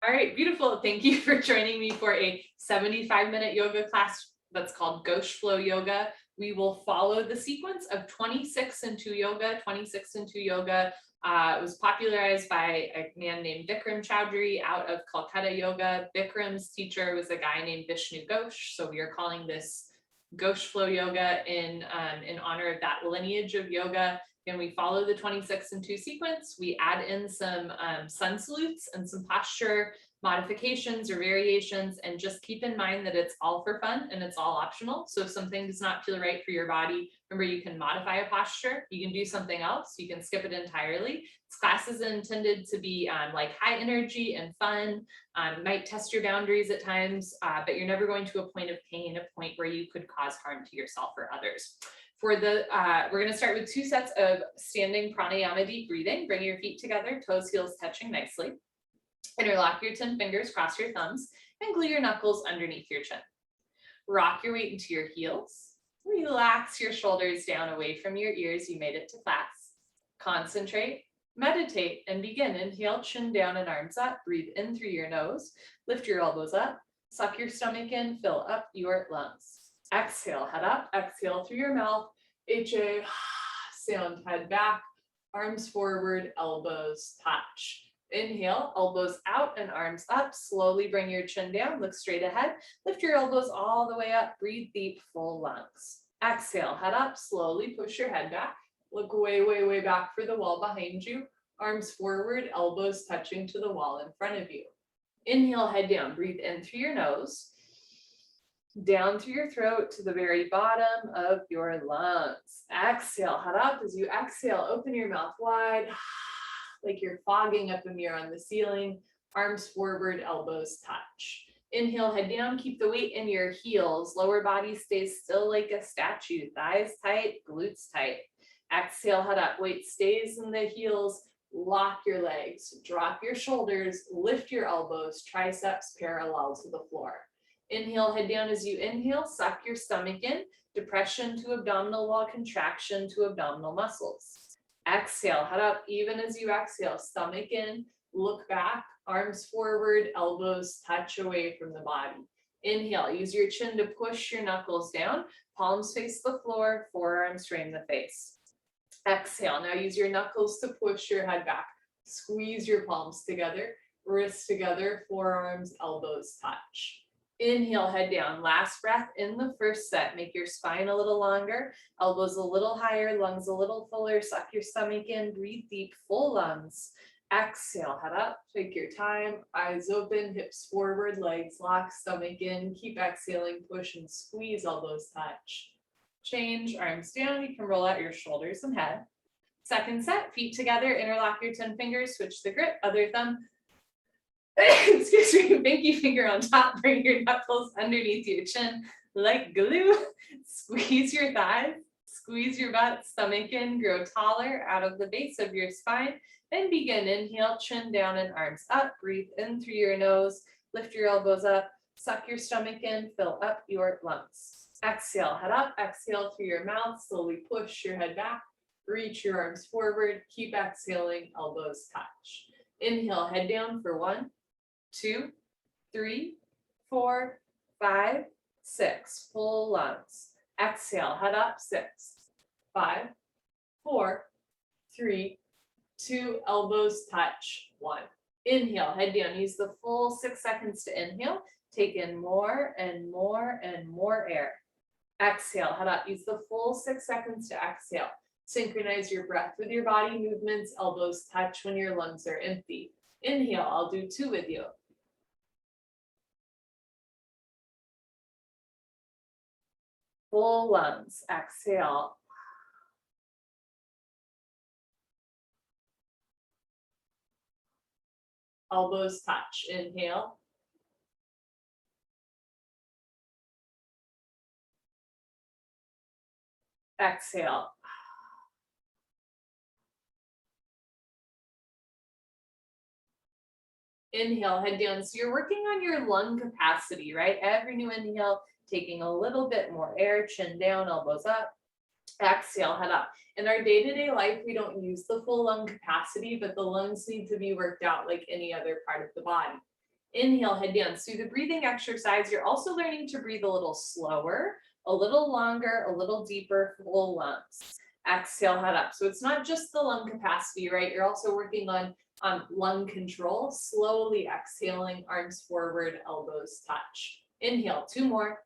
All right, beautiful. Thank you for joining me for a 75-minute yoga class that's called Ghosh Flow Yoga. We will follow the sequence of 26 and 2 yoga. 26 and 2 yoga was popularized by a man named Bikram Choudhury out of Calcutta Yoga. Bikram's teacher was a guy named Bishnu Ghosh, so we are calling this Ghosh Flow Yoga in honor of that lineage of yoga. And we follow the 26 and 2 sequence. We add in some sun salutes and some posture modifications or variations, and just keep in mind that it's all for fun and it's all optional. So if something does not feel right for your body, remember you can modify a posture, you can do something else, you can skip it entirely. This class is intended to be like high energy and fun, might test your boundaries at times, but you're never going to a point of pain, a point where you could cause harm to yourself or others. For the, we're going to start with 2 sets of standing pranayama deep breathing. Bring your feet together, toes, heels touching nicely. Interlock your 10 fingers, cross your thumbs, and glue your knuckles underneath your chin. Rock your weight into your heels. Relax your shoulders down away from your ears. You made it to class. Concentrate, meditate, and begin. Inhale, chin down and arms up. Breathe in through your nose. Lift your elbows up. Suck your stomach in. Fill up your lungs. Exhale, head up. Exhale through your mouth. HA, sound, head back. Arms forward, elbows touch. Inhale, elbows out and arms up. Slowly bring your chin down, look straight ahead. Lift your elbows all the way up. Breathe deep, full lungs. Exhale, head up. Slowly push your head back. Look way, way, way back for the wall behind you. Arms forward, elbows touching to the wall in front of you. Inhale, head down. Breathe in through your nose. Down through your throat to the very bottom of your lungs. Exhale, head up. As you exhale, open your mouth wide, like you're fogging up a mirror on the ceiling. Arms forward, elbows touch. Inhale, head down. Keep the weight in your heels. Lower body stays still like a statue. Thighs tight, glutes tight. Exhale, head up. Weight stays in the heels. Lock your legs. Drop your shoulders. Lift your elbows. Triceps parallel to the floor. Inhale, head down. As you inhale, suck your stomach in. Depression to abdominal wall, contraction to abdominal muscles. Exhale, head up. Even as you exhale, stomach in, look back, arms forward, elbows touch away from the body. Inhale, use your chin to push your knuckles down, palms face the floor, forearms frame the face. Exhale, now use your knuckles to push your head back. Squeeze your palms together, wrists together, forearms, elbows touch. Inhale, head down. Last breath in the first set. Make your spine a little longer, elbows a little higher, lungs a little fuller. Suck your stomach in, breathe deep, full lungs. Exhale, head up, take your time, eyes open, hips forward, legs locked, stomach in. Keep exhaling, push and squeeze, elbows touch. Change, arms down. You can roll out your shoulders and head. Second set, feet together, interlock your 10 fingers, switch the grip, other thumb. Excuse me, pinky finger on top, bring your knuckles underneath your chin like glue. Squeeze your thighs, squeeze your butt, stomach in, grow taller out of the base of your spine. Then begin, inhale, chin down and arms up. Breathe in through your nose, lift your elbows up, suck your stomach in, fill up your lungs. Exhale, head up, exhale through your mouth, slowly push your head back, reach your arms forward, keep exhaling, elbows touch. Inhale, head down for 1, 2, 3, 4, 5, 6. Full lungs. Exhale, head up, 6, 5, 4, 3, 2, elbows touch, 1. Inhale, head down. Use the full 6 seconds to inhale. Take in more and more and more air. Exhale, head up. Use the full 6 seconds to exhale. Synchronize your breath with your body movements. Elbows touch when your lungs are empty. Inhale, I'll do 2 with you. Full lungs, exhale. Elbows touch, inhale. Exhale. Inhale, head down. So you're working on your lung capacity, right? Every new inhale, taking a little bit more air, chin down, elbows up. Exhale, head up. In our day-to-day life, we don't use the full lung capacity, but the lungs need to be worked out like any other part of the body. Inhale, head down. So the breathing exercise, you're also learning to breathe a little slower, a little longer, a little deeper, full lungs. Exhale, head up. So it's not just the lung capacity, right? You're also working on lung control, slowly exhaling, arms forward, elbows touch. Inhale, 2 more.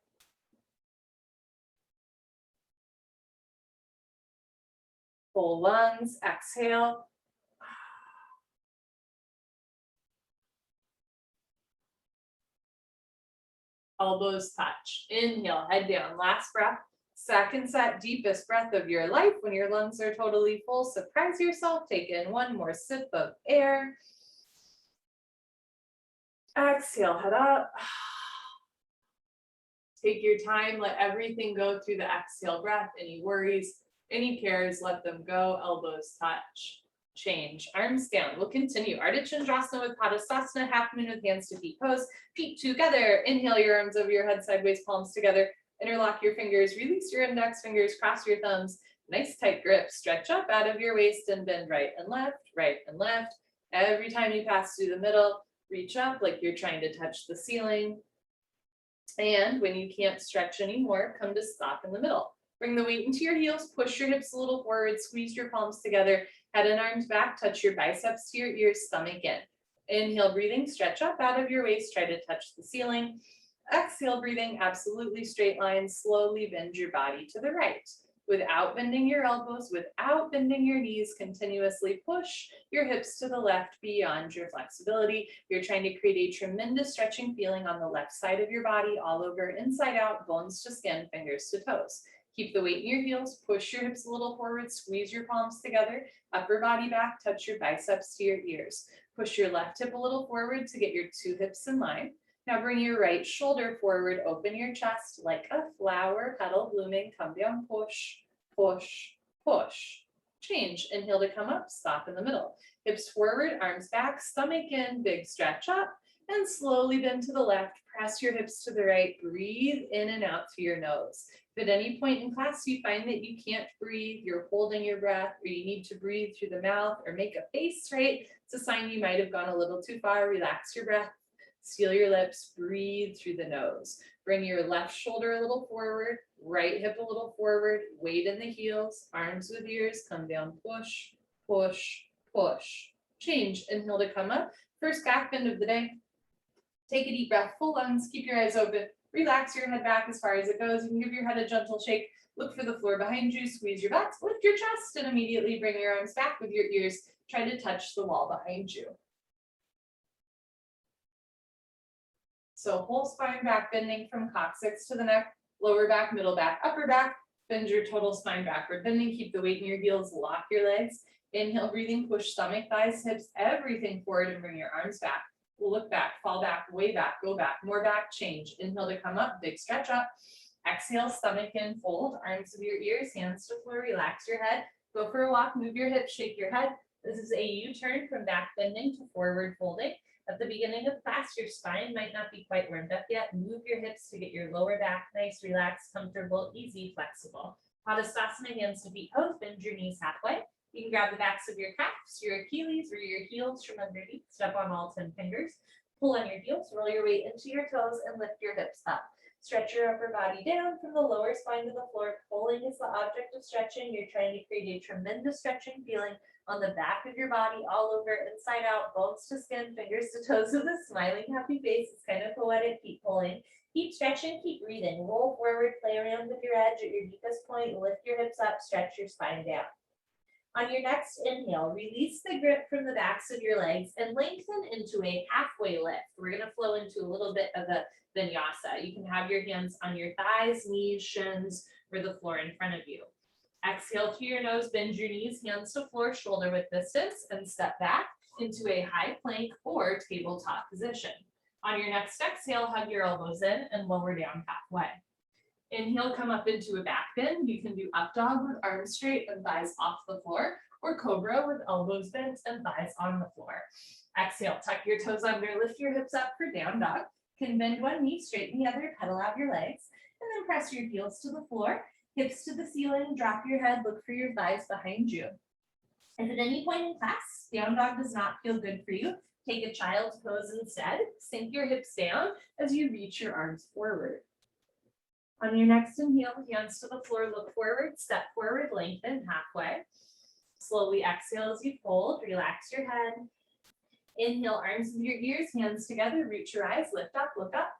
Full lungs, exhale. Elbows touch. Inhale, head down. Last breath. Second set, deepest breath of your life. When your lungs are totally full, surprise yourself. Take in 1 more sip of air. Exhale, head up. Take your time. Let everything go through the exhale breath. Any worries, any cares, let them go. Elbows touch. Change. Arms down. We'll continue. Ardha Chandrasana with Padasana, half moon with hands to feet pose. Feet together. Inhale your arms over your head sideways, palms together. Interlock your fingers. Release your index fingers. Cross your thumbs. Nice tight grip. Stretch up out of your waist and bend right and left, right and left. Every time you pass through the middle, reach up like you're trying to touch the ceiling. And when you can't stretch anymore, come to stop in the middle. Bring the weight into your heels, push your hips a little forward, squeeze your palms together, head and arms back, touch your biceps to your ears, stomach in. Inhale, breathing, stretch up out of your waist, try to touch the ceiling. Exhale, breathing, absolutely straight line, slowly bend your body to the right. Without bending your elbows, without bending your knees, continuously push your hips to the left beyond your flexibility. You're trying to create a tremendous stretching feeling on the left side of your body, all over, inside out, bones to skin, fingers to toes. Keep the weight in your heels, push your hips a little forward, squeeze your palms together, upper body back, touch your biceps to your ears. Push your left hip a little forward to get your 2 hips in line. Now bring your right shoulder forward, open your chest like a flower petal blooming, come down, push, push, push. Change, inhale to come up, stop in the middle. Hips forward, arms back, stomach in, big stretch up, and slowly bend to the left, press your hips to the right, breathe in and out through your nose. If at any point in class you find that you can't breathe, you're holding your breath, or you need to breathe through the mouth or make a face, right? It's a sign you might have gone a little too far. Relax your breath. Seal your lips, breathe through the nose. Bring your left shoulder a little forward, right hip a little forward, weight in the heels, arms with ears, come down, push, push, push. Change, inhale to come up. First back bend of the day. Take a deep breath, full lungs, keep your eyes open. Relax your head back as far as it goes. You can give your head a gentle shake. Look for the floor behind you, squeeze your butt, lift your chest, and immediately bring your arms back with your ears. Try to touch the wall behind you. So whole spine back bending from coccyx to the neck, lower back, middle back, upper back. Bend your total spine backward bending. Keep the weight in your heels, lock your legs. Inhale, breathing, push stomach, thighs, hips, everything forward and bring your arms back. We'll look back, fall back, way back, go back, more back, change. Inhale to come up, big stretch up. Exhale, stomach in, fold, arms to your ears, hands to floor, relax your head. Go for a walk, move your hips, shake your head. This is a U-turn from back bending to forward folding. At the beginning of class, your spine might not be quite warmed up yet. Move your hips to get your lower back nice, relaxed, comfortable, easy, flexible. Padasana, hands to feet pose, bend your knees halfway. You can grab the backs of your calves, your Achilles, or your heels from underneath. Step on all 10 fingers. Pull on your heels, roll your weight into your toes, and lift your hips up. Stretch your upper body down from the lower spine to the floor. Pulling is the object of stretching. You're trying to create a tremendous stretching feeling on the back of your body, all over, inside out, bones to skin, fingers to toes with a smiling, happy face. It's kind of poetic. Keep pulling. Keep stretching, keep breathing. Roll forward, play around with your edge at your deepest point. Lift your hips up, stretch your spine down. On your next inhale, release the grip from the backs of your legs and lengthen into a halfway lift. We're going to flow into a little bit of a vinyasa. You can have your hands on your thighs, knees, shins, or the floor in front of you. Exhale through your nose, bend your knees, hands to floor, shoulder width distance, and step back into a high plank or tabletop position. On your next exhale, hug your elbows in and lower down halfway. Inhale, come up into a back bend. You can do up dog with arms straight and thighs off the floor, or cobra with elbows bent and thighs on the floor. Exhale, tuck your toes under, lift your hips up for down dog. Can bend one knee, straighten the other, pedal out your legs, and then press your heels to the floor, hips to the ceiling, drop your head, look for your thighs behind you. If at any point in class, down dog does not feel good for you, Take a child's pose instead. Sink your hips down as you reach your arms forward. On your next inhale, hands to the floor, look forward, step forward, lengthen halfway. Slowly exhale as you fold, relax your head. Inhale, arms into your ears, hands together, reach your eyes, lift up, look up.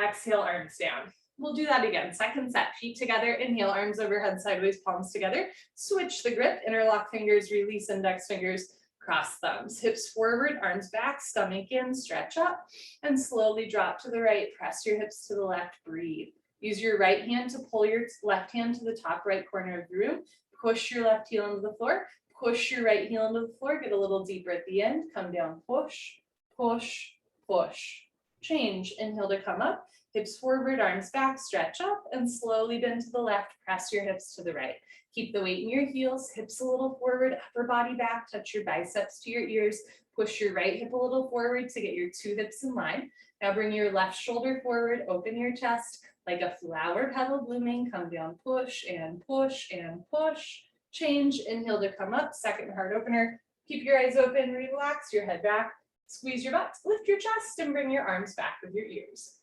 Exhale, arms down. We'll do that again. Second set, feet together, inhale, arms overhead, sideways, palms together. Switch the grip, interlock fingers, release index fingers, cross thumbs. Hips forward, arms back, stomach in, stretch up, and slowly drop to the right. Press your hips to the left, breathe. Use your right hand to pull your left hand to the top right corner of the room. Push your left heel into the floor. Push your right heel into the floor. Get a little deeper at the end. Come down, push, push, push. Change. Inhale to come up. Hips forward, arms back, stretch up, and slowly bend to the left. Press your hips to the right. Keep the weight in your heels, hips a little forward, upper body back. Touch your biceps to your ears. Push your right hip a little forward to get your two hips in line. Now bring your left shoulder forward, open your chest. Like a flower petal blooming, come down, push and push and push. Change, inhale to come up, second heart opener. Keep your eyes open, relax your head back, squeeze your butt, lift your chest, and bring your arms back with your ears.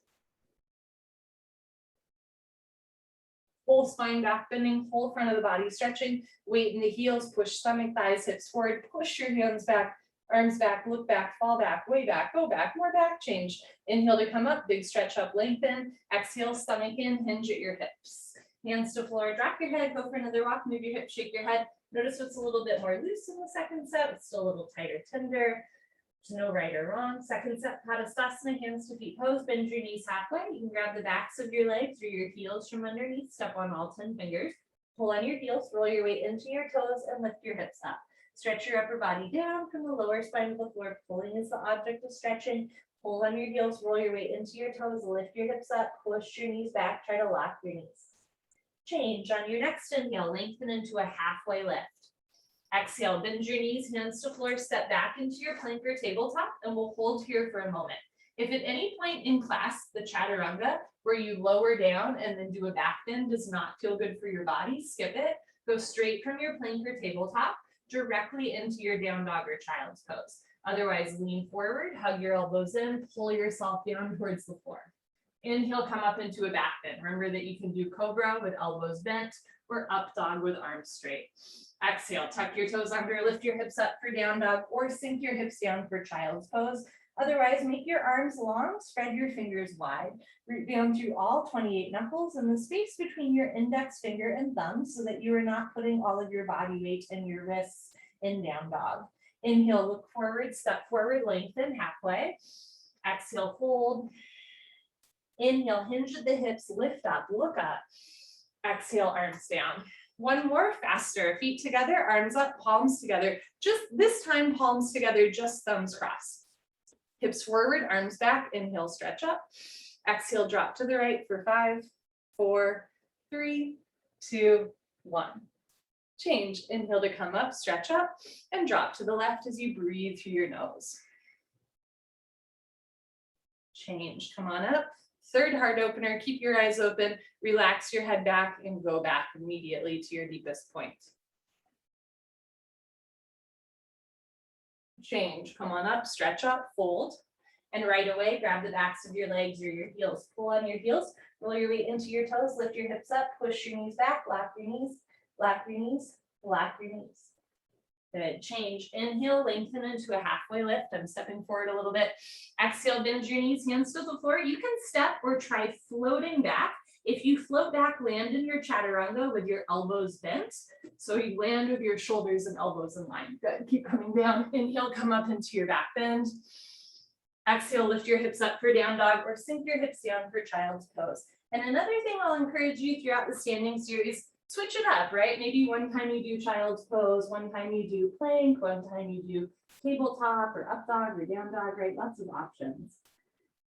Whole spine back bending, whole front of the body stretching, weight in the heels, push stomach, thighs, hips forward, push your hands back, arms back, look back, fall back, way back, go back, more back, change. Inhale to come up, big stretch up, lengthen. Exhale, stomach in, hinge at your hips. Hands to floor, drop your head, go for another walk, move your hips, shake your head. Notice what's a little bit more loose in the second set, it's still a little tighter, tender. There's no right or wrong. Second set, Padasana, hands to feet pose, bend your knees halfway. You can grab the backs of your legs or your heels from underneath, step on all 10 fingers. Pull on your heels, roll your weight into your toes, and lift your hips up. Stretch your upper body down from the lower spine to the floor. Pulling is the object of stretching. Pull on your heels, roll your weight into your toes, lift your hips up, push your knees back, try to lock your knees. Change. On your next inhale, lengthen into a halfway lift. Exhale, bend your knees, hands to floor, step back into your plank or tabletop, and we'll hold here for a moment. If at any point in class, the chaturanga, where you lower down and then do a back bend does not feel good for your body, skip it. Go straight from your plank or tabletop directly into your down dog or child's pose. Otherwise, lean forward, hug your elbows in, pull yourself down towards the floor. Inhale, come up into a back bend. Remember that you can do Cobra with elbows bent or up dog with arms straight. Exhale, tuck your toes under, lift your hips up for down dog or sink your hips down for child's pose. Otherwise, make your arms long, spread your fingers wide. Root down through all 28 knuckles and the space between your index finger and thumb so that you are not putting all of your body weight and your wrists in down dog. Inhale, look forward, step forward, lengthen halfway. Exhale, fold. Inhale, hinge at the hips, lift up, look up. Exhale, arms down. One more, faster. Feet together, arms up, palms together. Just this time, palms together, just thumbs crossed. Hips forward, arms back. Inhale, stretch up. Exhale, drop to the right for 5, 4, 3, 2, 1. Change. Inhale to come up, stretch up, and drop to the left as you breathe through your nose. Change. Come on up. Third heart opener, keep your eyes open, relax your head back, and go back immediately to your deepest point. Change. Come on up, stretch up, fold, and right away, grab the backs of your legs or your heels. Pull on your heels, roll your weight into your toes, lift your hips up, push your knees back, lock your knees, lock your knees, lock your knees. Good. Change. Inhale, lengthen into a halfway lift. I'm stepping forward a little bit. Exhale, bend your knees, hands to the floor. You can step or try floating back. If you float back, land in your chaturanga with your elbows bent. So you land with your shoulders and elbows in line. Good. Keep coming down. Inhale, come up into your back bend. Exhale, lift your hips up for down dog or sink your hips down for child's pose. And another thing I'll encourage you throughout the standing series, switch it up, right? Maybe one time you do child's pose, one time you do plank, one time you do tabletop or up dog or down dog, right? Lots of options.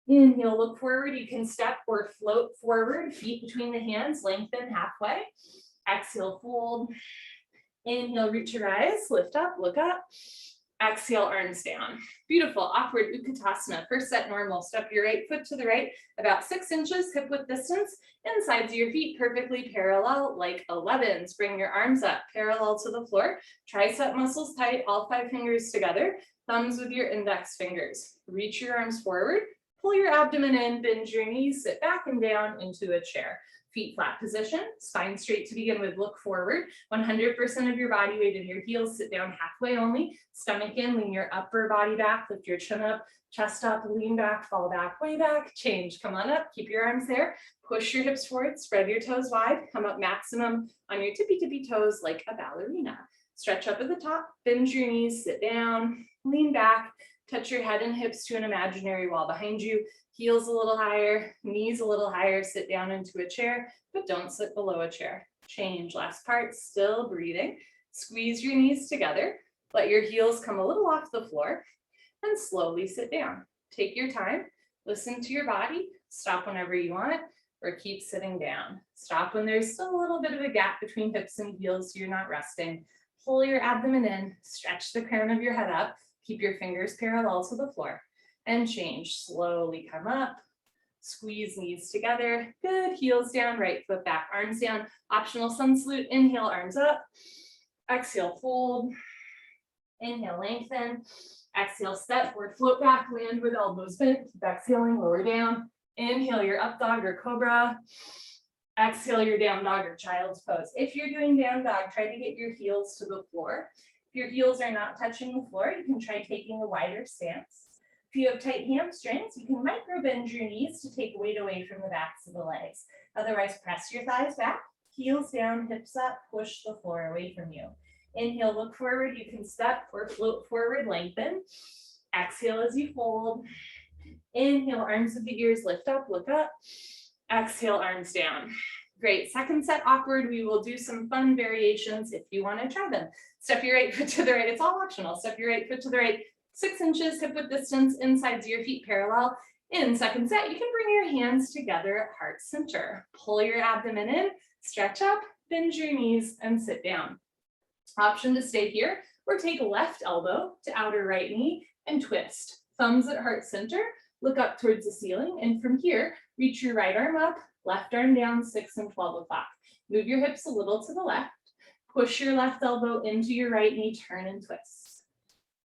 Inhale, look forward. You can step or float forward, feet between the hands, lengthen halfway. Exhale, fold. Inhale, reach your eyes, lift up, look up. Exhale, arms down. Beautiful, awkward Utkatasana. First set normal. Step your right foot to the right, about 6 inches hip width distance. Insides of your feet perfectly parallel like 11s. Bring your arms up, parallel to the floor. Tricep muscles tight, all 5 fingers together. Thumbs with your index fingers. Reach your arms forward. Pull your abdomen in, bend your knees, sit back and down into a chair. Feet flat position, spine straight to begin with, look forward. 100% of your body weight in your heels, sit down halfway only. Stomach in, lean your upper body back, lift your chin up, chest up, lean back, fall back, way back, change. Come on up, keep your arms there. Push your hips forward, spread your toes wide, come up maximum on your tippy toes like a ballerina. Stretch up at the top, bend your knees, sit down, lean back, touch your head and hips to an imaginary wall behind you. Heels a little higher, knees a little higher, sit down into a chair, but don't sit below a chair. Change, last part, still breathing. Squeeze your knees together, let your heels come a little off the floor, and slowly sit down. Take your time, listen to your body, stop whenever you want, or keep sitting down. Stop when there's still a little bit of a gap between hips and heels so you're not resting. Pull your abdomen in, stretch the crown of your head up, keep your fingers parallel to the floor. And change, slowly come up, squeeze knees together, good, heels down, right foot back, arms down, optional sun salute, inhale, arms up, exhale, fold, inhale, lengthen, exhale, step forward, float back, land with elbows bent, keep exhaling, lower down, inhale your up dog or cobra, exhale your down dog or child's pose. If you're doing down dog, try to get your heels to the floor. If your heels are not touching the floor, you can try taking a wider stance. If you have tight hamstrings, you can micro bend your knees to take weight away from the backs of the legs. Otherwise, press your thighs back, heels down, hips up, push the floor away from you. Inhale, look forward, you can step or float forward, lengthen. Exhale as you fold. Inhale, arms with the ears, lift up, look up. Exhale, arms down. Great, second set awkward. We will do some fun variations if you want to try them. Step your right foot to the right, it's all optional. Step your right foot to the right, 6 inches hip width distance, insides of your feet parallel. In second set, you can bring your hands together at heart center. Pull your abdomen in, stretch up, bend your knees, and sit down. Option to stay here, or take left elbow to outer right knee and twist. Thumbs at heart center, look up towards the ceiling, and from here, reach your right arm up, left arm down, 6 and 12 o'clock. Move your hips a little to the left, push your left elbow into your right knee, turn and twist.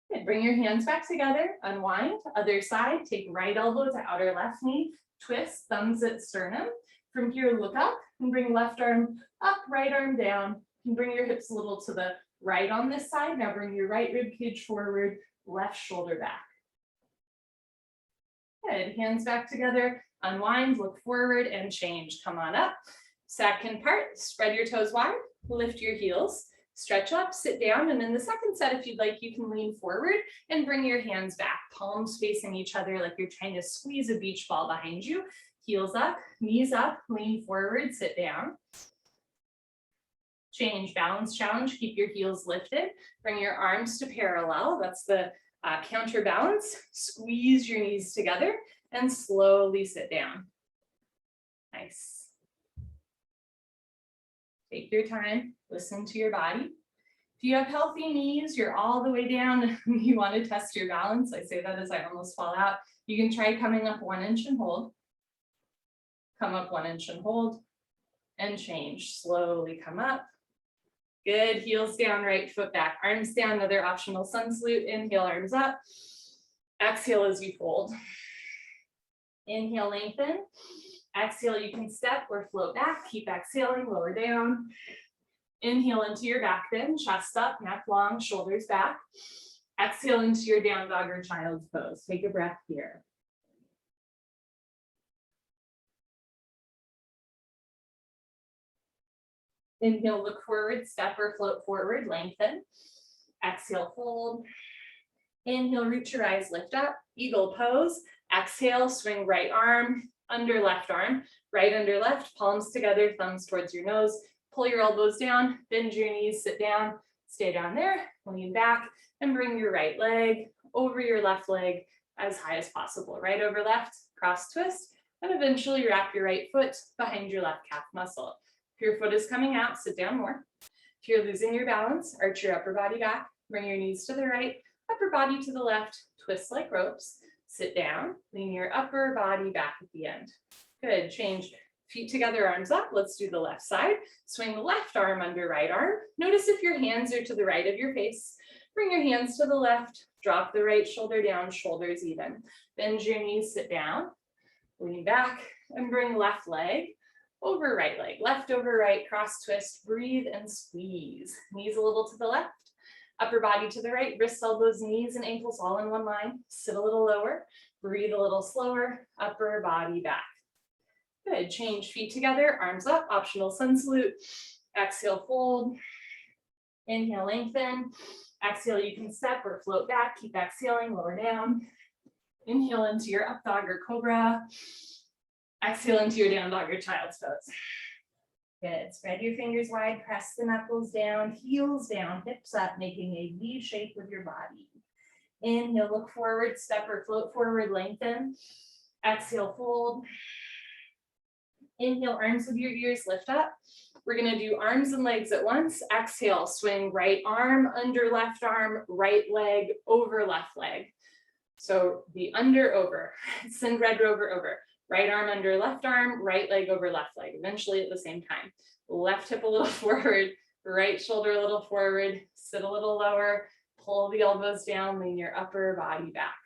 Good. Bring your hands back together, unwind, other side, take right elbow to outer left knee, twist, thumbs at sternum. From here, look up and bring left arm up, right arm down. You can bring your hips a little to the right on this side. Now bring your right rib cage forward, left shoulder back. Good, hands back together, unwind, look forward and change. Come on up. Second part, spread your toes wide, lift your heels. Stretch up, sit down, and in the second set, if you'd like, you can lean forward and bring your hands back, palms facing each other like you're trying to squeeze a beach ball behind you. Heels up, knees up, lean forward, sit down. Change, balance challenge, keep your heels lifted. Bring your arms to parallel, that's the counterbalance. Squeeze your knees together and slowly sit down. Nice. Take your time, listen to your body. If you have healthy knees, you're all the way down and you want to test your balance. I say that as I almost fall out. You can try coming up 1 inch and hold. Come up 1 inch and hold and change. Slowly come up. Good, heels down, right foot back, arms down, another optional sun salute. Inhale, arms up. Exhale as you fold. Inhale, lengthen. Exhale, you can step or float back. Keep exhaling, lower down. Inhale into your back bend, chest up, neck long, shoulders back. Exhale into your down dog or child's pose. Take a breath here. Inhale, look forward, step or float forward, lengthen. Exhale, fold. Inhale, reach your eyes, lift up, eagle pose. Exhale, swing right arm, under left arm, right under left, palms together, thumbs towards your nose. Pull your elbows down, bend your knees, sit down, stay down there, lean back, and bring your right leg over your left leg as high as possible. Right over left, cross twist, and eventually wrap your right foot behind your left calf muscle. If your foot is coming out, sit down more. If you're losing your balance, arch your upper body back, bring your knees to the right, upper body to the left, twist like ropes, sit down, lean your upper body back at the end. Good, change feet together, arms up. Let's do the left side. Swing the left arm under right arm. Notice if your hands are to the right of your face. Bring your hands to the left, drop the right shoulder down, shoulders even. Bend your knees, sit down, lean back, and bring left leg over right leg. Left over right, cross twist, breathe and squeeze. Knees a little to the left, upper body to the right, wrists, elbows, knees, and ankles all in one line. Sit a little lower, breathe a little slower, upper body back. Good, change feet together, arms up, optional sun salute. Exhale, fold. Inhale, lengthen. Exhale, you can step or float back. Keep exhaling, lower down. Inhale into your up dog or cobra. Exhale into your down dog or child's pose. Good, spread your fingers wide, press the knuckles down, heels down, hips up, making a V shape with your body. Inhale, look forward, step or float forward, lengthen. Exhale, fold. Inhale, arms with your ears, lift up. We're gonna do arms and legs at once. Exhale, swing right arm under left arm, right leg over left leg. So the under, over, send red rover over. Right arm under left arm, right leg over left leg, eventually at the same time. Left hip a little forward, right shoulder a little forward, sit a little lower, pull the elbows down, lean your upper body back.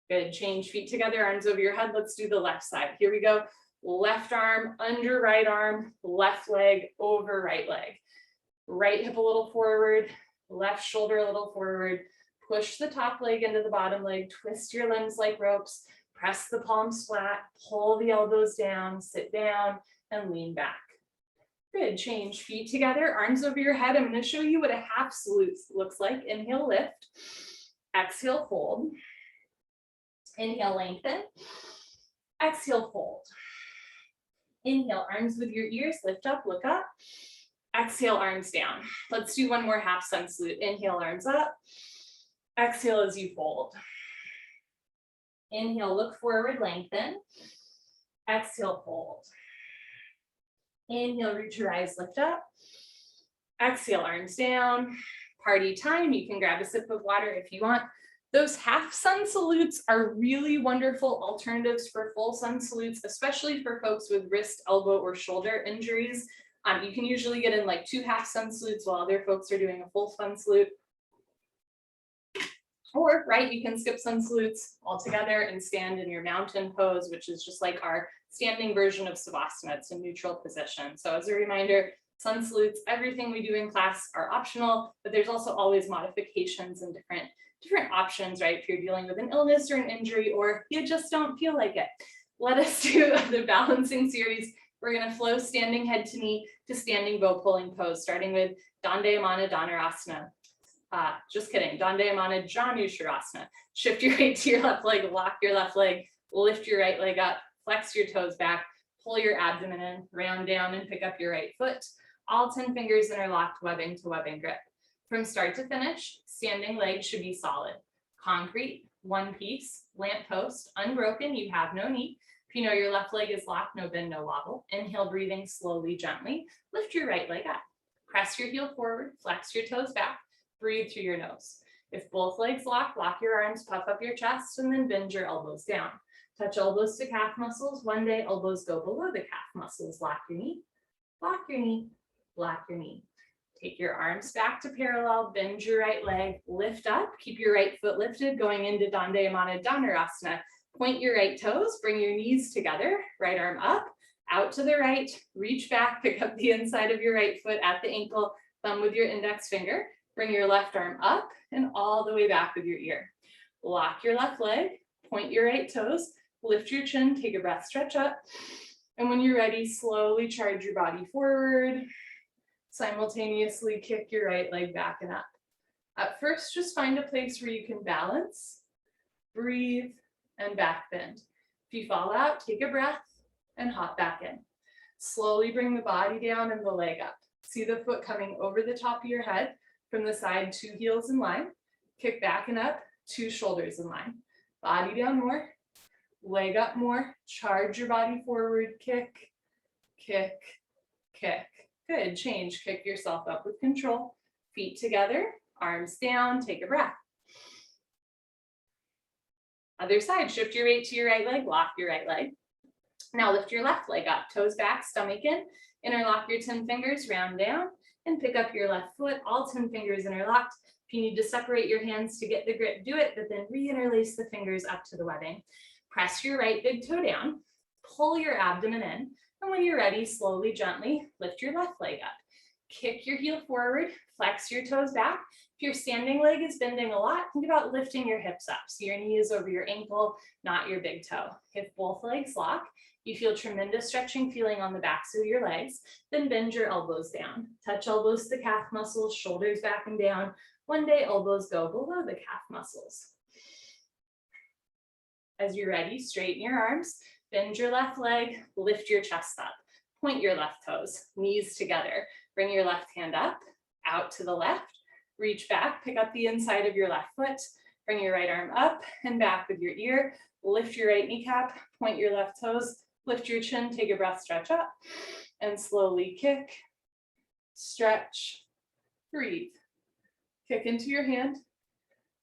Good, change feet together, arms over your head. Let's do the left side. Here we go. Left arm under right arm, left leg over right leg. Right hip a little forward, left shoulder a little forward. Push the top leg into the bottom leg, twist your limbs like ropes, press the palms flat, pull the elbows down, sit down, and lean back. Good, change feet together, arms over your head. I'm going to show you what a half salute looks like. Inhale, lift. Exhale, fold. Inhale, lengthen. Exhale, fold. Inhale, arms with your ears, lift up, look up. Exhale, arms down. Let's do one more half sun salute. Inhale, arms up. Exhale as you fold. Inhale, look forward, lengthen. Exhale, fold. Inhale, reach your eyes, lift up. Exhale, arms down. Party time. You can grab a sip of water if you want. Those half sun salutes are really wonderful alternatives for full sun salutes, especially for folks with wrist, elbow, or shoulder injuries. You can usually get in like 2 half sun salutes while other folks are doing a full sun salute. Or, right, you can skip sun salutes altogether and stand in your mountain pose, which is just like our standing version of Savasana. It's a neutral position. So as a reminder, sun salutes, everything we do in class are optional, but there's also always modifications and different options, right? If you're dealing with an illness or an injury, or you just don't feel like it. Let us do the balancing series. We're gonna flow standing head to knee to standing bow pulling pose, starting with Dandayamana Dhanurasana. Just kidding, Dandayamana Janu Sharasana. Shift your weight to your left leg, lock your left leg, lift your right leg up, flex your toes back, pull your abdomen in, round down and pick up your right foot. All 10 fingers interlocked, webbing to webbing grip. From start to finish, standing legs should be solid. Concrete, one piece, lamp post, unbroken, you have no knee. If you know your left leg is locked, no bend, no wobble. Inhale, breathing slowly, gently. Lift your right leg up. Press your heel forward, flex your toes back, breathe through your nose. If both legs lock your arms, puff up your chest, and then bend your elbows down. Touch elbows to calf muscles. One day, elbows go below the calf muscles. Lock your knee, lock your knee, lock your knee. Take your arms back to parallel, bend your right leg, lift up, keep your right foot lifted, going into Dandayamana Dhanurasana. Point your right toes, bring your knees together, right arm up, out to the right, reach back, pick up the inside of your right foot at the ankle, thumb with your index finger, bring your left arm up and all the way back with your ear. Lock your left leg, point your right toes, lift your chin, take a breath, stretch up. And when you're ready, slowly charge your body forward. Simultaneously kick your right leg back and up. At first, just find a place where you can balance, breathe, and back bend. If you fall out, take a breath and hop back in. Slowly bring the body down and the leg up. See the foot coming over the top of your head. From the side, 2 heels in line. Kick back and up, 2 shoulders in line. Body down more, leg up more. Charge your body forward, kick, kick, kick. Good, change, kick yourself up with control. Feet together, arms down, take a breath. Other side, shift your weight to your right leg, lock your right leg. Now lift your left leg up, toes back, stomach in, interlock your 10 fingers, round down, and pick up your left foot, all 10 fingers interlocked. If you need to separate your hands to get the grip, do it, but then re-interlace the fingers up to the webbing. Press your right big toe down, pull your abdomen in, and when you're ready, slowly, gently lift your left leg up. Kick your heel forward, flex your toes back. If your standing leg is bending a lot, think about lifting your hips up. So your knee is over your ankle, not your big toe. If both legs lock, you feel tremendous stretching feeling on the backs of your legs, then bend your elbows down. Touch elbows to the calf muscles, shoulders back and down. One day, elbows go below the calf muscles. As you're ready, straighten your arms, bend your left leg, lift your chest up. Point your left toes, knees together. Bring your left hand up, out to the left. Reach back, pick up the inside of your left foot. Bring your right arm up and back with your ear. Lift your right kneecap, point your left toes, lift your chin, take a breath, stretch up, and slowly kick, stretch, breathe. Kick into your hand,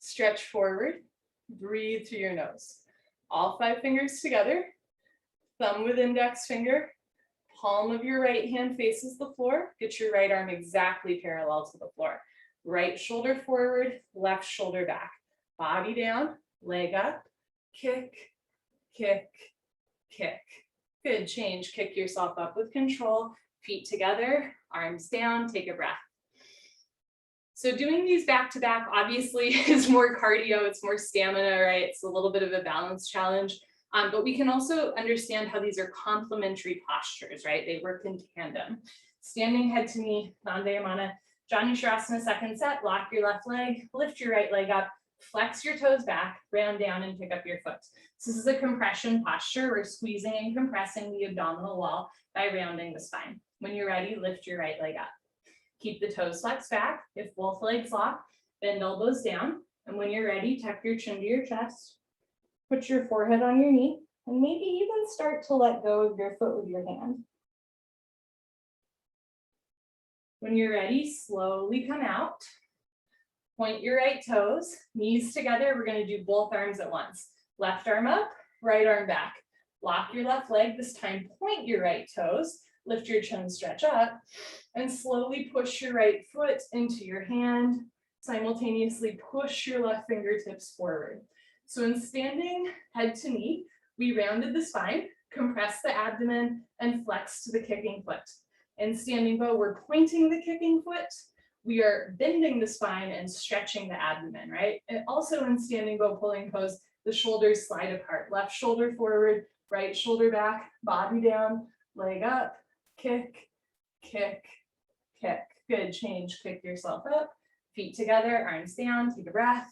stretch forward, breathe through your nose. All 5 fingers together, thumb with index finger, palm of your right hand faces the floor. Get your right arm exactly parallel to the floor. Right shoulder forward, left shoulder back. Body down, leg up, kick, kick, kick. Good, change, kick yourself up with control. Feet together, arms down, take a breath. So doing these back to back obviously is more cardio, it's more stamina, right? It's a little bit of a balance challenge. But we can also understand how these are complementary postures, right? They work in tandem. Standing head to knee, Dandayamana, Janu Sharasana, second set, lock your left leg, lift your right leg up, flex your toes back, round down and pick up your foot. So this is a compression posture. We're squeezing and compressing the abdominal wall by rounding the spine. When you're ready, lift your right leg up. Keep the toes flexed back. If both legs lock, bend elbows down. And when you're ready, tuck your chin to your chest. Put your forehead on your knee, and maybe even start to let go of your foot with your hand. When you're ready, slowly come out. Point your right toes, knees together. We're going to do both arms at once. Left arm up, right arm back. Lock your left leg. This time, point your right toes. Lift your chin, stretch up, and slowly push your right foot into your hand. Simultaneously push your left fingertips forward. So in standing head to knee, we rounded the spine, compress the abdomen, and flex to the kicking foot. In standing bow, we're pointing the kicking foot. We are bending the spine and stretching the abdomen, right? And also in standing bow pulling pose, the shoulders slide apart. Left shoulder forward, right shoulder back, body down, leg up, kick, kick, kick. Good, change, kick yourself up. Feet together, arms down, take a breath.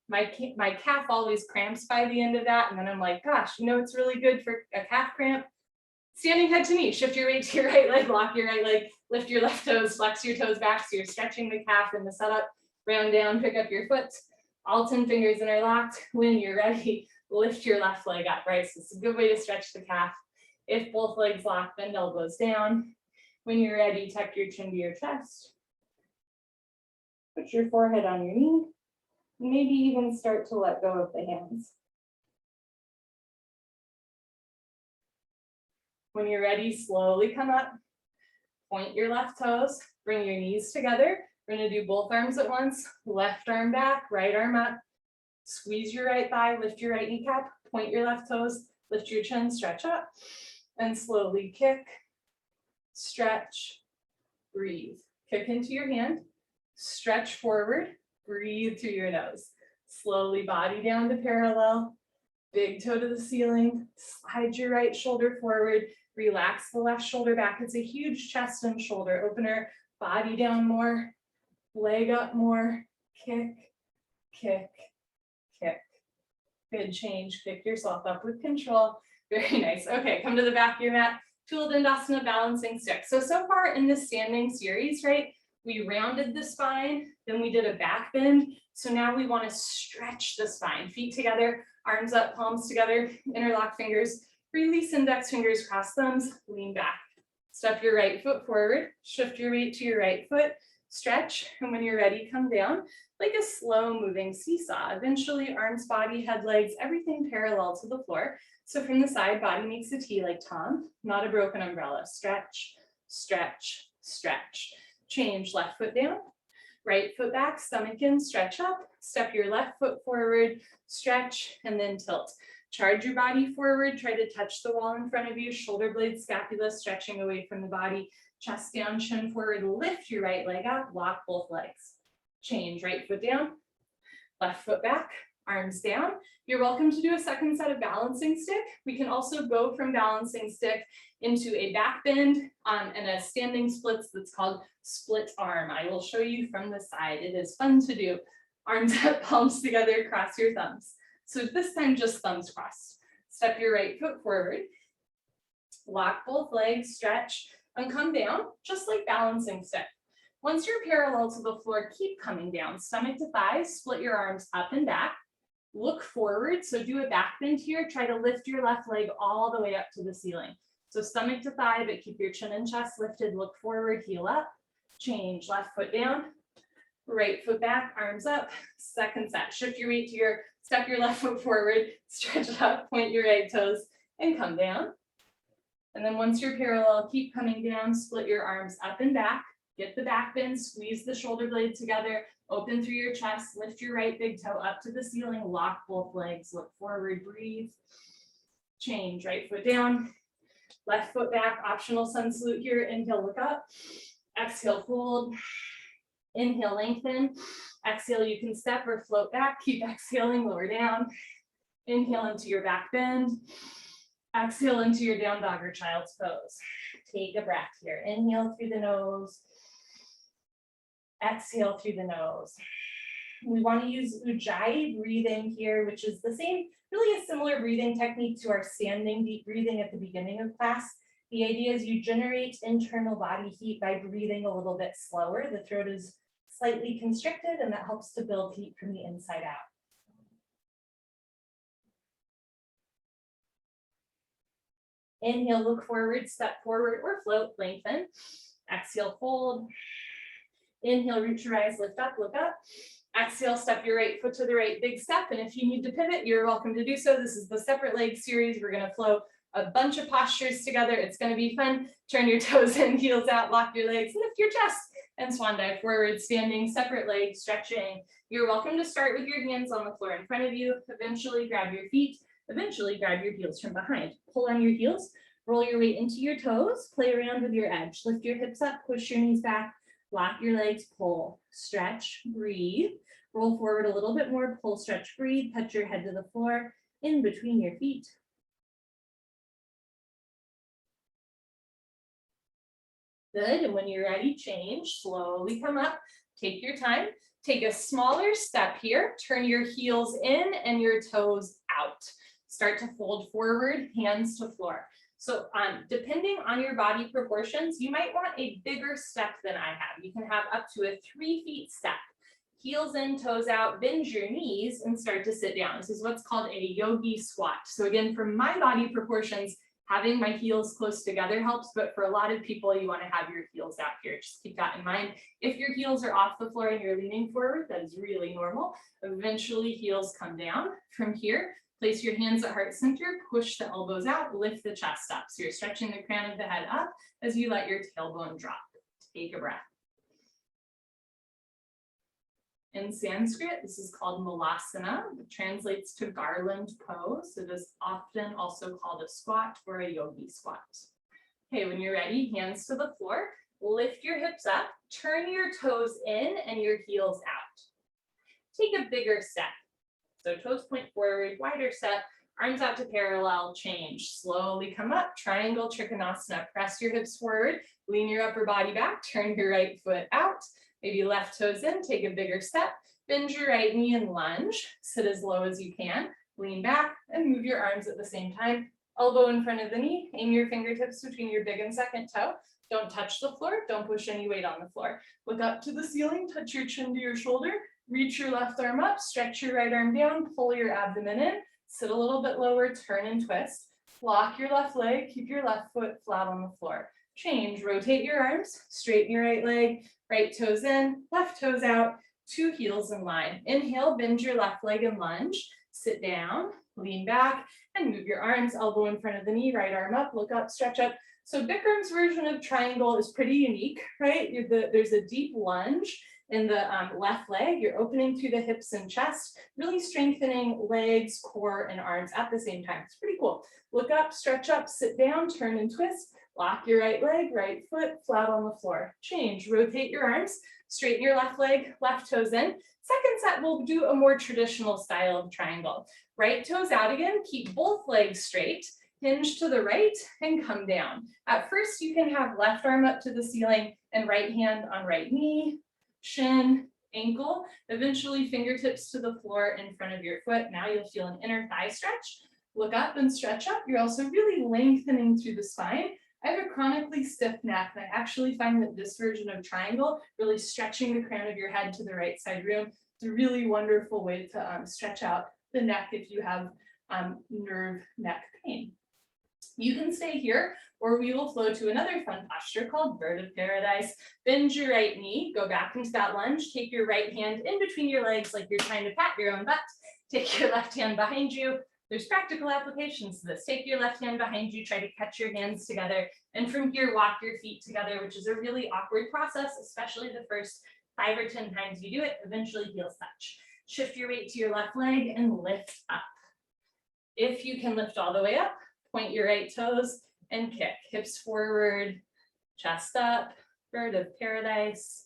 My calf always cramps by the end of that, and then I'm like, gosh, you know it's really good for a calf cramp? Standing head to knee, shift your weight to your right leg, lock your right leg, lift your left toes, flex your toes back so you're stretching the calf in the setup, round down, pick up your foot, all 10 fingers interlocked. When you're ready, lift your left leg up, right? So it's a good way to stretch the calf. If both legs lock, bend elbows down. When you're ready, tuck your chin to your chest. Put your forehead on your knee. Maybe even start to let go of the hands. When you're ready, slowly come up, point your left toes, bring your knees together. We're gonna do both arms at once, left arm back, right arm up, squeeze your right thigh, lift your right kneecap, point your left toes, lift your chin, stretch up, and slowly kick, stretch, breathe. Kick into your hand, stretch forward, breathe through your nose. Slowly body down to parallel, big toe to the ceiling, slide your right shoulder forward, relax the left shoulder back. It's a huge chest and shoulder opener. Body down more, leg up more, kick, kick, kick. Good, change, pick yourself up with control. Very nice. Okay, come to the back of your mat. Tool Dandasana balancing stick. So far in this standing series, right, we rounded the spine, then we did a back bend. So now we want to stretch the spine. Feet together, arms up, palms together, interlock fingers, release index fingers, cross thumbs, lean back. Step your right foot forward, shift your weight to your right foot, stretch, and when you're ready, come down like a slow moving seesaw. Eventually, arms, body, head, legs, everything parallel to the floor. So from the side, body makes a T like Tom, not a broken umbrella. Stretch, stretch, stretch. Change, left foot down, right foot back, stomach in, stretch up, step your left foot forward, stretch, and then tilt. Charge your body forward, try to touch the wall in front of you, shoulder blades, scapula stretching away from the body, chest down, chin forward, lift your right leg up, lock both legs. Change, right foot down, left foot back, arms down. You're welcome to do a second set of balancing stick. We can also go from balancing stick into a back bend and a standing splits that's called split arm. I will show you from the side. It is fun to do. Arms up, palms together, cross your thumbs. So this time just thumbs crossed. Step your right foot forward, lock both legs, stretch, and come down, just like balancing stick. Once you're parallel to the floor, keep coming down, stomach to thighs, split your arms up and back, look forward, so do a back bend here, try to lift your left leg all the way up to the ceiling. So stomach to thigh, but keep your chin and chest lifted, look forward, heel up, change, left foot down, right foot back, arms up, second set. Shift your weight to step your left foot forward, stretch it up, point your right toes, and come down. And then once you're parallel, keep coming down, split your arms up and back, get the back bend, squeeze the shoulder blade together, open through your chest, lift your right big toe up to the ceiling, lock both legs, look forward, breathe, change, right foot down, left foot back, optional sun salute here, inhale, look up, exhale, fold, inhale, lengthen, exhale, you can step or float back, keep exhaling, lower down, inhale into your back bend, exhale into your down dog or child's pose. Take a breath here, inhale through the nose, exhale through the nose. We want to use Ujjayi breathing here, which is the same, really a similar breathing technique to our standing deep breathing at the beginning of class. The idea is you generate internal body heat by breathing a little bit slower. The throat is slightly constricted, and that helps to build heat from the inside out. Inhale, look forward, step forward or float, lengthen. Exhale, fold. Inhale, reach your eyes, lift up, look up. Exhale, step your right foot to the right, big step. And if you need to pivot, you're welcome to do so. This is the separate leg series. We're going to flow a bunch of postures together. It's going to be fun. Turn your toes in, heels out, lock your legs, lift your chest, and swan dive forward, standing, separate legs, stretching. You're welcome to start with your hands on the floor in front of you. Eventually grab your feet. Eventually grab your heels from behind. Pull on your heels, roll your weight into your toes, play around with your edge. Lift your hips up, push your knees back, lock your legs, pull, stretch, breathe. Roll forward a little bit more, pull, stretch, breathe, touch your head to the floor, in between your feet. Good, and when you're ready, change, slowly come up, take your time, take a smaller step here, turn your heels in and your toes out. Start to fold forward, hands to floor. So depending on your body proportions, you might want a bigger step than I have. You can have up to a 3 feet step. Heels in, toes out, bend your knees and start to sit down. This is what's called a yogi squat. So again, for my body proportions, having my heels close together helps, but for a lot of people, you want to have your heels out here. Just keep that in mind. If your heels are off the floor and you're leaning forward, that is really normal. Eventually, heels come down. From here, place your hands at heart center, push the elbows out, lift the chest up. So you're stretching the crown of the head up as you let your tailbone drop. Take a breath. In Sanskrit, this is called malasana. It translates to garland pose. It is often also called a squat or a yogi squat. Okay, when you're ready, hands to the floor, lift your hips up, turn your toes in and your heels out. Take a bigger step. So toes point forward, wider step, arms out to parallel, change. Slowly come up, triangle trikonasana. Press your hips forward, lean your upper body back, turn your right foot out. Maybe left toes in, take a bigger step, bend your right knee and lunge, sit as low as you can, lean back and move your arms at the same time. Elbow in front of the knee, aim your fingertips between your big and second toe. Don't touch the floor, don't push any weight on the floor. Look up to the ceiling, touch your chin to your shoulder, reach your left arm up, stretch your right arm down, pull your abdomen in, sit a little bit lower, turn and twist. Lock your left leg, keep your left foot flat on the floor. change, rotate your arms, straighten your right leg, right toes in, left toes out, 2 heels in line. Inhale, bend your left leg and lunge, sit down, lean back, and move your arms, elbow in front of the knee, right arm up, look up, stretch up. So Bikram's version of triangle is pretty unique, right? There's a deep lunge in the left leg. You're opening through the hips and chest, really strengthening legs, core, and arms at the same time. It's pretty cool. Look up, stretch up, sit down, turn and twist. Lock your right leg, right foot, flat on the floor. Change, rotate your arms, straighten your left leg, left toes in. Second set, we'll do a more traditional style of triangle. Right toes out again, keep both legs straight, hinge to the right and come down. At first, you can have left arm up to the ceiling and right hand on right knee, shin, ankle, eventually fingertips to the floor in front of your foot. Now you'll feel an inner thigh stretch. Look up and stretch up. You're also really lengthening through the spine. I have a chronically stiff neck, and I actually find that this version of triangle, really stretching the crown of your head to the right side room, it's a really wonderful way to stretch out the neck if you have nerve neck pain. You can stay here, or we will flow to another fun posture called Bird of Paradise. Bend your right knee, go back into that lunge, take your right hand in between your legs like you're trying to pat your own butt. Take your left hand behind you. There's practical applications to this. Take your left hand behind you, try to catch your hands together, and from here, walk your feet together, which is a really awkward process, especially the first 5 or 10 times you do it. Eventually, heels touch. Shift your weight to your left leg and lift up. If you can lift all the way up, point your right toes and kick. Hips forward, chest up, Bird of Paradise.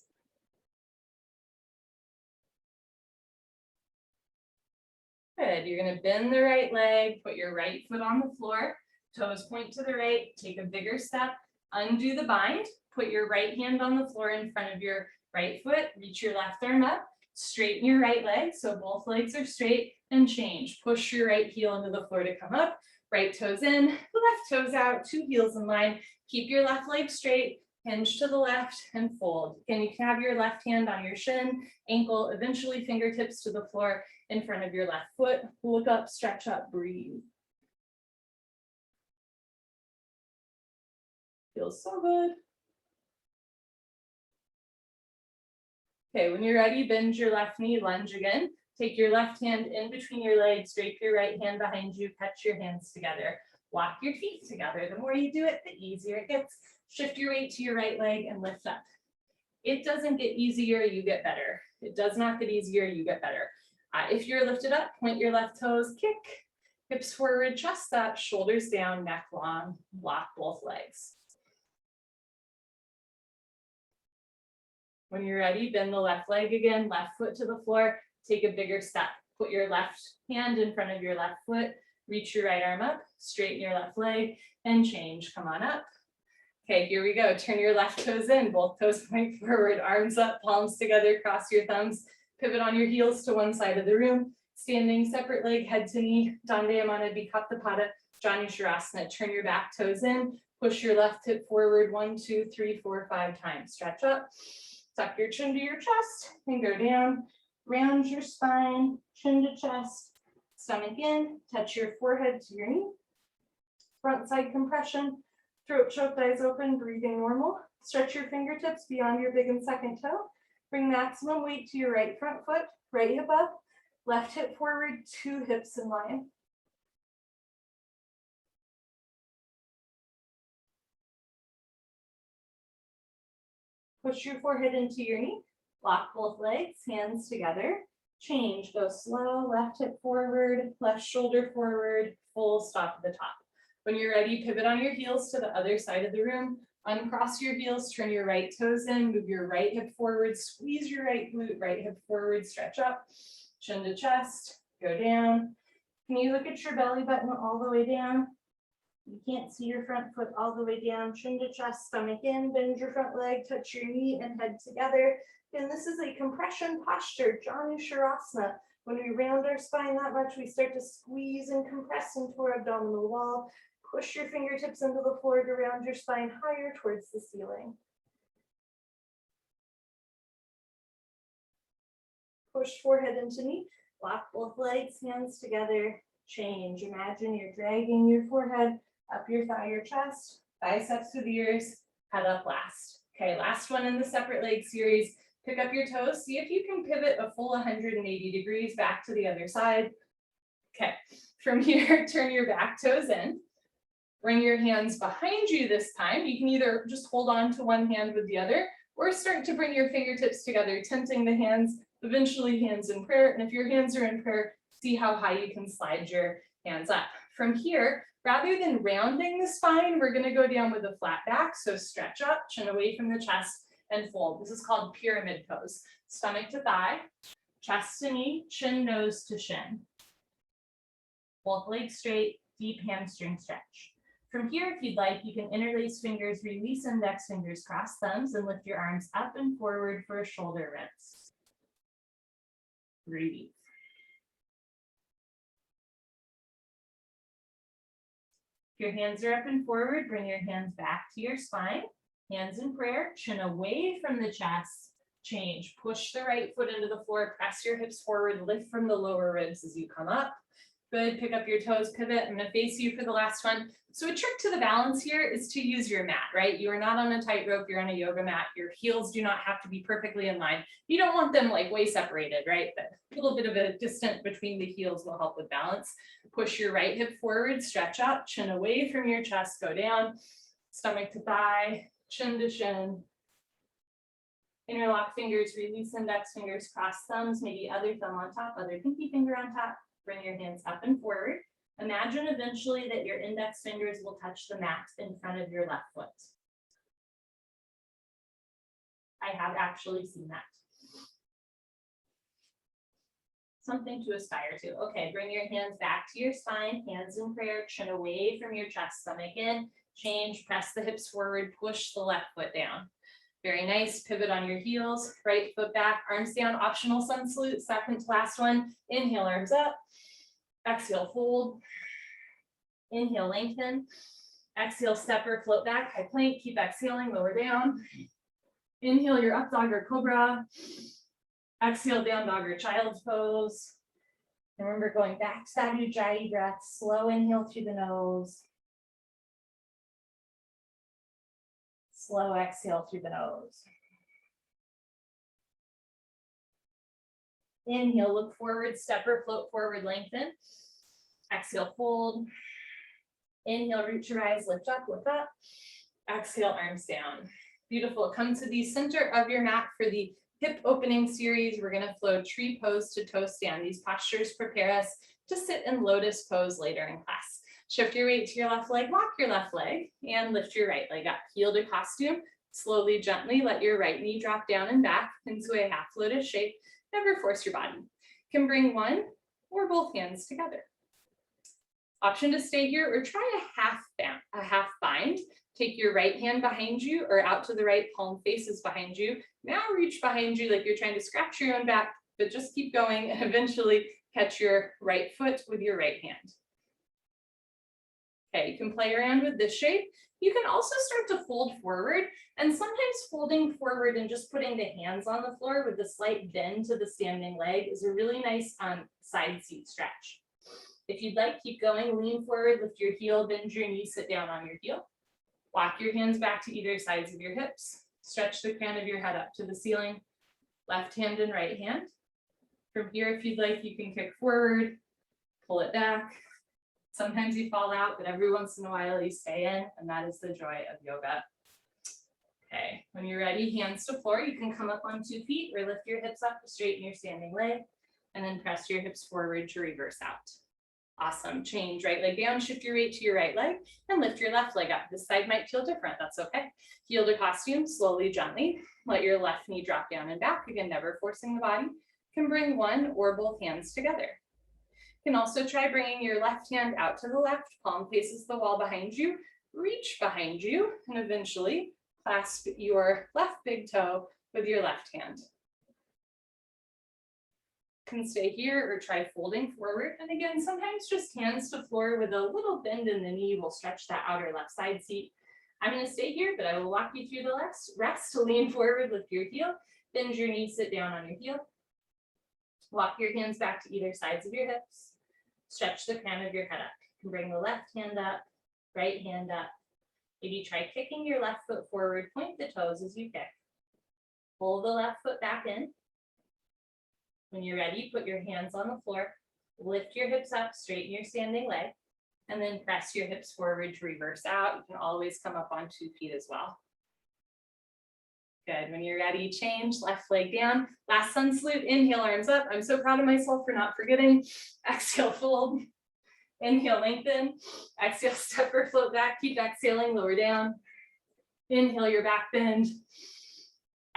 Good, you're gonna bend the right leg, put your right foot on the floor, toes point to the right, take a bigger step, undo the bind, put your right hand on the floor in front of your right foot, reach your left arm up, straighten your right leg, so both legs are straight, and change. Push your right heel into the floor to come up, right toes in, left toes out, 2 heels in line, keep your left leg straight, hinge to the left and fold. And you can have your left hand on your shin, ankle, eventually fingertips to the floor in front of your left foot. Look up, stretch up, breathe. Feels so good. Okay, when you're ready, bend your left knee, lunge again. Take your left hand in between your legs, drape your right hand behind you, catch your hands together. Walk your feet together. The more you do it, the easier it gets. Shift your weight to your right leg and lift up. It doesn't get easier, you get better. It does not get easier, you get better. If you're lifted up, point your left toes, kick, hips forward, chest up, shoulders down, neck long, lock both legs. When you're ready, bend the left leg again, left foot to the floor, take a bigger step. Put your left hand in front of your left foot, reach your right arm up, straighten your left leg, and change. Come on up. Okay, here we go. Turn your left toes in, both toes point forward, arms up, palms together, cross your thumbs, pivot on your heels to one side of the room, standing separate leg, head to knee, Dandayamana Bikattapada, Jani Sharasana. Turn your back toes in, push your left hip forward 1, 2, 3, 4, 5 times. Stretch up, tuck your chin to your chest, and go down. Round your spine, chin to chest, stomach in, touch your forehead to your knee. Front side compression, throat choked, eyes open, breathing normal. Stretch your fingertips beyond your big and second toe. Bring maximum weight to your right front foot, right hip up, left hip forward, 2 hips in line. Push your forehead into your knee. Lock both legs, hands together. Change, go slow, left hip forward, left shoulder forward, full stop at the top. When you're ready, pivot on your heels to the other side of the room. Uncross your heels, turn your right toes in, move your right hip forward, squeeze your right glute, right hip forward, stretch up, chin to chest, go down. Can you look at your belly button all the way down? You can't see your front foot all the way down, chin to chest, stomach in, bend your front leg, touch your knee and head together. And this is a compression posture, Janu Sharasana. When we round our spine that much, we start to squeeze and compress into our abdominal wall. Push your fingertips into the floor to round your spine higher towards the ceiling. Push forehead into knee, lock both legs, hands together, change. Imagine you're dragging your forehead up your thigh, your chest, biceps to the ears, head up last. Okay, last one in the separate leg series. Pick up your toes. See if you can pivot a full 180 degrees back to the other side. Okay, from here, turn your back toes in. Bring your hands behind you this time. You can either just hold on to one hand with the other, or start to bring your fingertips together, tenting the hands, eventually hands in prayer. And if your hands are in prayer, see how high you can slide your hands up. From here, rather than rounding the spine, we're gonna go down with a flat back. So stretch up, chin away from the chest, and fold. This is called pyramid pose. Stomach to thigh, chest to knee, chin, nose to shin. Both legs straight, deep hamstring stretch. From here, if you'd like, you can interlace fingers, release index fingers, cross thumbs, and lift your arms up and forward for a shoulder rinse. Breathe. If your hands are up and forward, bring your hands back to your spine. Hands in prayer, chin away from the chest. Change. Push the right foot into the floor, press your hips forward, lift from the lower ribs as you come up. Good, pick up your toes, pivot. I'm gonna face you for the last one. So a trick to the balance here is to use your mat, right? You are not on a tightrope, you're on a yoga mat. Your heels do not have to be perfectly in line. You don't want them like way separated, right? But a little bit of a distance between the heels will help with balance. Push your right hip forward, stretch up, chin away from your chest, go down, stomach to thigh, chin to shin. Interlock fingers, release index fingers, cross thumbs, maybe other thumb on top, other pinky finger on top. Bring your hands up and forward. Imagine eventually that your index fingers will touch the mat in front of your left foot. I have actually seen that. Something to aspire to. Okay, bring your hands back to your spine, hands in prayer, chin away from your chest, stomach in, change, press the hips forward, push the left foot down. Very nice, pivot on your heels, right foot back, arms down, optional sun salute, second to last one. Inhale, arms up. Exhale, fold. Inhale, lengthen. Exhale, step or float back, high plank, keep exhaling, lower down. Inhale, your up dog or cobra. Exhale, down dog or child's pose. Remember going back to that Ujjayi breath, slow inhale through the nose. Slow exhale through the nose. Inhale, look forward, step or float forward, lengthen. Exhale, fold. Inhale, root your eyes, lift up, look up. Exhale, arms down. Beautiful. Come to the center of your mat for the hip opening series. We're going to flow tree pose to toe stand. These postures prepare us to sit in lotus pose later in class. Shift your weight to your left leg, lock your left leg, and lift your right leg up. Heel to costume. Slowly, gently let your right knee drop down and back into a half lotus shape. Never force your body. You can bring one or both hands together. Option to stay here or try a half bind. Take your right hand behind you or out to the right, palm faces behind you. Now reach behind you like you're trying to scratch your own back, but just keep going and eventually catch your right foot with your right hand. Okay, you can play around with this shape. You can also start to fold forward, and sometimes folding forward and just putting the hands on the floor with a slight bend to the standing leg is a really nice side seat stretch. If you'd like, keep going, lean forward, lift your heel, bend your knee, sit down on your heel. Walk your hands back to either sides of your hips. Stretch the crown of your head up to the ceiling. Left hand and right hand. From here, if you'd like, you can kick forward, pull it back. Sometimes you fall out, but every once in a while you stay in, and that is the joy of yoga. Okay, when you're ready, hands to floor, you can come up on 2 feet or lift your hips up to straighten your standing leg, and then press your hips forward to reverse out. Awesome, change right leg down, shift your weight to your right leg, and lift your left leg up. This side might feel different, that's okay. Heel to costume, slowly, gently. Let your left knee drop down and back, again, never forcing the body. You can bring one or both hands together. You can also try bringing your left hand out to the left, palm faces the wall behind you, reach behind you, and eventually clasp your left big toe with your left hand. You can stay here or try folding forward. And again, sometimes just hands to floor with a little bend in the knee will stretch that outer left side seat. I'm going to stay here, but I will walk you through the rest to lean forward, lift your heel, bend your knee, sit down on your heel. Walk your hands back to either sides of your hips. Stretch the crown of your head up. You can bring the left hand up, right hand up. Maybe try kicking your left foot forward, point the toes as you kick. Pull the left foot back in. When you're ready, put your hands on the floor, lift your hips up, straighten your standing leg, and then press your hips forward to reverse out. You can always come up on 2 feet as well. Good. When you're ready, change, left leg down. Last sun salute, inhale, arms up. I'm so proud of myself for not forgetting. Exhale, fold. Inhale, lengthen. Exhale, step or float back. Keep exhaling, lower down. Inhale, your back bend.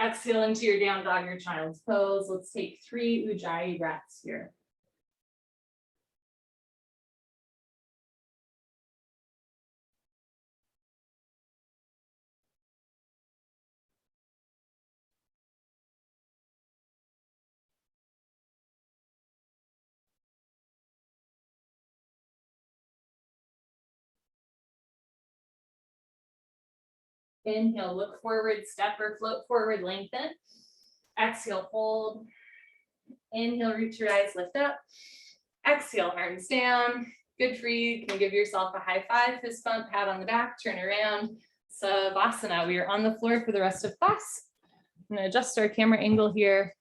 Exhale into your down dog or child's pose. Let's take 3 Ujjayi breaths here. Inhale, look forward, step or float forward, lengthen. Exhale, fold. Inhale, root your eyes, lift up. Exhale, arms down. Good for you. You can give yourself a high five, fist bump, pat on the back, turn around. Savasana. We are on the floor for the rest of class. I'm going to adjust our camera angle here.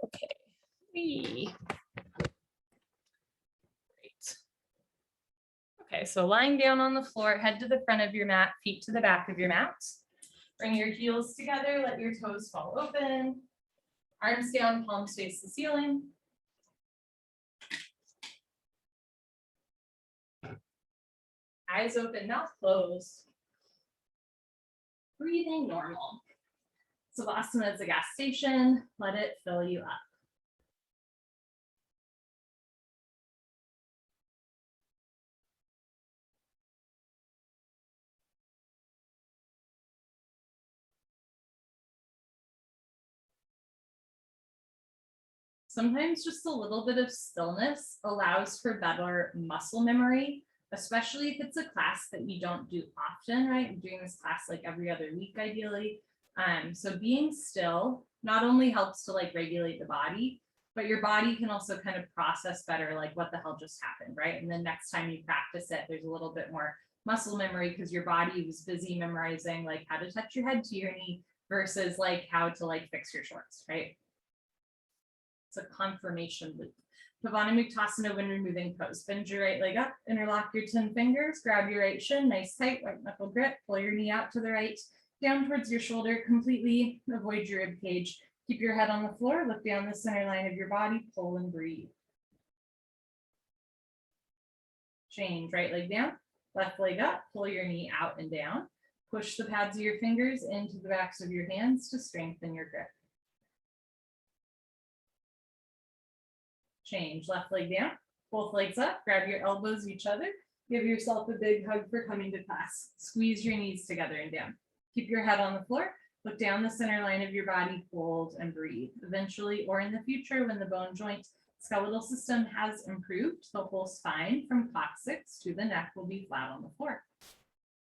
Okay. Okay, so lying down on the floor, head to the front of your mat, feet to the back of your mat. Bring your heels together, let your toes fall open. Arms down, palms face the ceiling. Eyes open, mouth closed. Breathing normal. Savasana is a gas station. Let it fill you up. Sometimes just a little bit of stillness allows for better muscle memory, especially if it's a class that you don't do often, right? I'm doing this class like every other week, ideally. So being still not only helps to like regulate the body, but your body can also kind of process better, like what the hell just happened, right? And then next time you practice it, there's a little bit more muscle memory because your body was busy memorizing like how to touch your head to your knee versus like how to like fix your shorts, right? It's a confirmation loop. Pavanamuktasana when removing pose. Bend your right leg up, interlock your 10 fingers, grab your right shin, nice tight white knuckle grip, pull your knee out to the right, down towards your shoulder, completely avoid your rib cage. Keep your head on the floor, look down the center line of your body, pull and breathe. Change, right leg down, left leg up, pull your knee out and down. Push the pads of your fingers into the backs of your hands to strengthen your grip. Change, left leg down, both legs up, grab your elbows each other, give yourself a big hug for coming to class. Squeeze your knees together and down. Keep your head on the floor, look down the center line of your body, hold and breathe. Eventually, or in the future, when the bone joint skeletal system has improved, the whole spine from coccyx to the neck will be flat on the floor.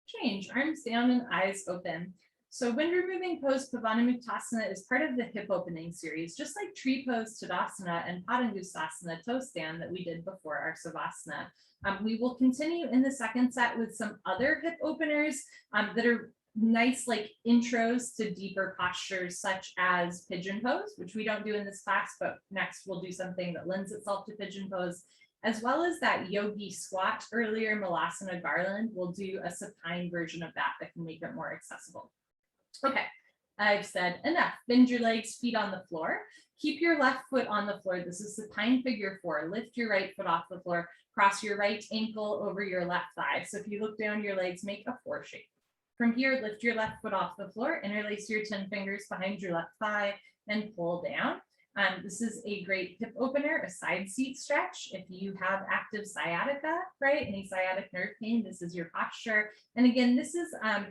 Change, arms down and eyes open. So when removing pose, Pavanamuktasana is part of the hip opening series, just like tree pose, Tadasana, and Padangusthasana toe stand that we did before our Savasana. We will continue in the second set with some other hip openers that are nice like intros to deeper postures such as pigeon pose, which we don't do in this class, but next we'll do something that lends itself to pigeon pose, as well as that yogi squat earlier, Malasana garland. We'll do a supine version of that that can make it more accessible. Okay, I've said enough. Bend your legs, feet on the floor. Keep your left foot on the floor. This is supine figure 4. Lift your right foot off the floor. Cross your right ankle over your left thigh. So if you look down, your legs make a 4 shape. From here, lift your left foot off the floor, interlace your 10 fingers behind your left thigh and pull down. This is a great hip opener, a side seat stretch. If you have active sciatica, right, any sciatic nerve pain, this is your posture. And again, this is a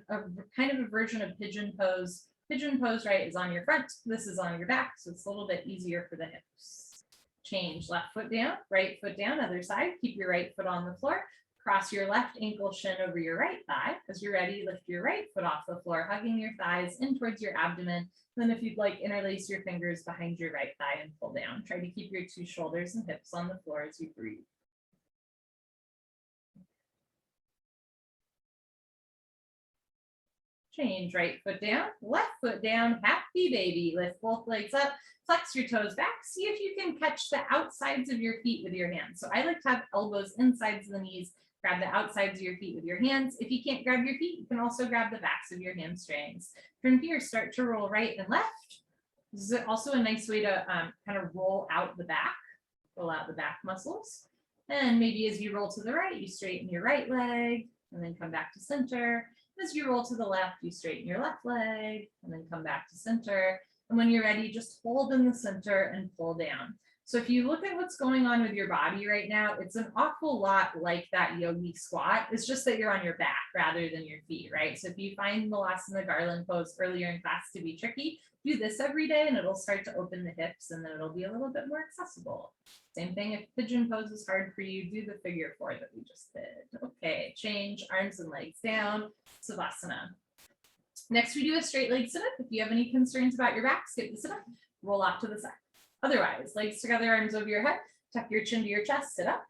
kind of a version of pigeon pose. Pigeon pose, right, is on your front. This is on your back, so it's a little bit easier for the hips. Change, left foot down, right foot down, other side. Keep your right foot on the floor. Cross your left ankle shin over your right thigh. As you're ready, lift your right foot off the floor, hugging your thighs in towards your abdomen. Then if you'd like, interlace your fingers behind your right thigh and pull down. Try to keep your 2 shoulders and hips on the floor as you breathe. Change, right foot down, left foot down, happy baby. Lift both legs up, flex your toes back. See if you can catch the outsides of your feet with your hands. So I like to have elbows insides of the knees, grab the outsides of your feet with your hands. If you can't grab your feet, you can also grab the backs of your hamstrings. From here, start to roll right and left. This is also a nice way to kind of roll out the back muscles. And maybe as you roll to the right, you straighten your right leg and then come back to center. As you roll to the left, you straighten your left leg and then come back to center. And when you're ready, just hold in the center and pull down. So if you look at what's going on with your body right now, it's an awful lot like that yogi squat. It's just that you're on your back rather than your feet, right? So if you find the garland pose earlier in class to be tricky, do this every day and it'll start to open the hips and then it'll be a little bit more accessible. Same thing, if pigeon pose is hard for you, do the figure 4 that we just did. Okay, change, arms and legs down, Savasana. Next, we do a straight leg sit-up. If you have any concerns about your back, skip the sit-up, roll off to the side. Otherwise, legs together, arms over your head, tuck your chin to your chest, sit up.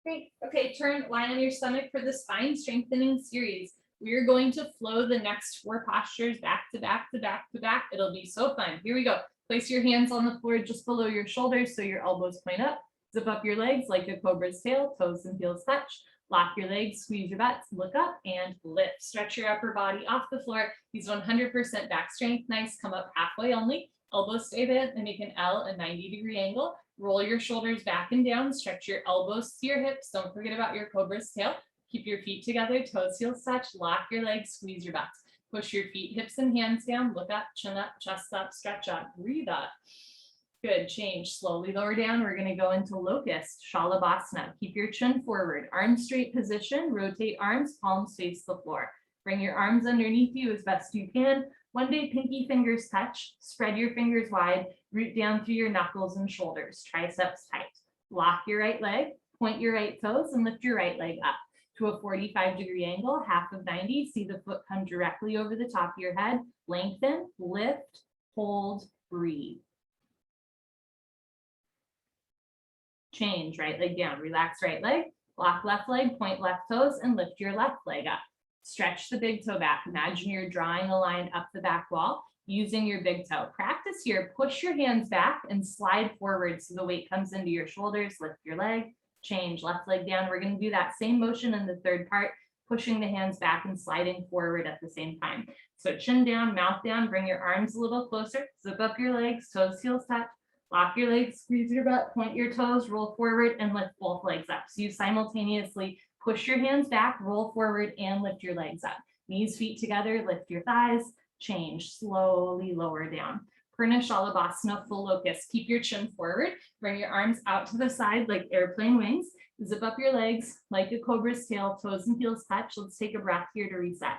Great. Okay, line on your stomach for the spine strengthening series. We're going to flow the next 4 postures back to back to back to back. It'll be so fun. Here we go. Place your hands on the floor just below your shoulders so your elbows point up. Zip up your legs like a cobra's tail, toes and heels touch. Lock your legs, squeeze your butts, look up and lift. Stretch your upper body off the floor. Use 100% back strength. Nice. Come up halfway only. Elbows stay bent and make an L, a 90-degree angle. Roll your shoulders back and down. Stretch your elbows to your hips. Don't forget about your cobra's tail. Keep your feet together, toes, heels touch. Lock your legs, squeeze your butts. Push your feet, hips, and hands down. Look up, chin up, chest up, stretch up, breathe up. Good, change. Slowly lower down. We're going to go into locust, Shalabhasana. Keep your chin forward, arms straight position, rotate arms, palms face the floor. Bring your arms underneath you as best you can. One day, pinky fingers touch. Spread your fingers wide, root down through your knuckles and shoulders, triceps tight. Lock your right leg, point your right toes, and lift your right leg up to a 45-degree angle, half of 90. See the foot come directly over the top of your head. Lengthen, lift, hold, breathe. Change, right leg down, relax right leg, lock left leg, point left toes, and lift your left leg up. Stretch the big toe back. Imagine you're drawing a line up the back wall using your big toe. Practice here, push your hands back and slide forward so the weight comes into your shoulders, lift your leg, change, left leg down. We're going to do that same motion in the third part, pushing the hands back and sliding forward at the same time. So chin down, mouth down, bring your arms a little closer, zip up your legs, toes, heels touch. Lock your legs, squeeze your butt, point your toes, roll forward and lift both legs up. So you simultaneously push your hands back, roll forward and lift your legs up. Knees, feet together, lift your thighs, change, slowly lower down. Purna Shalabhasana, full locust. Keep your chin forward, bring your arms out to the side like airplane wings. Zip up your legs like a cobra's tail, toes and heels touch. Let's take a breath here to reset.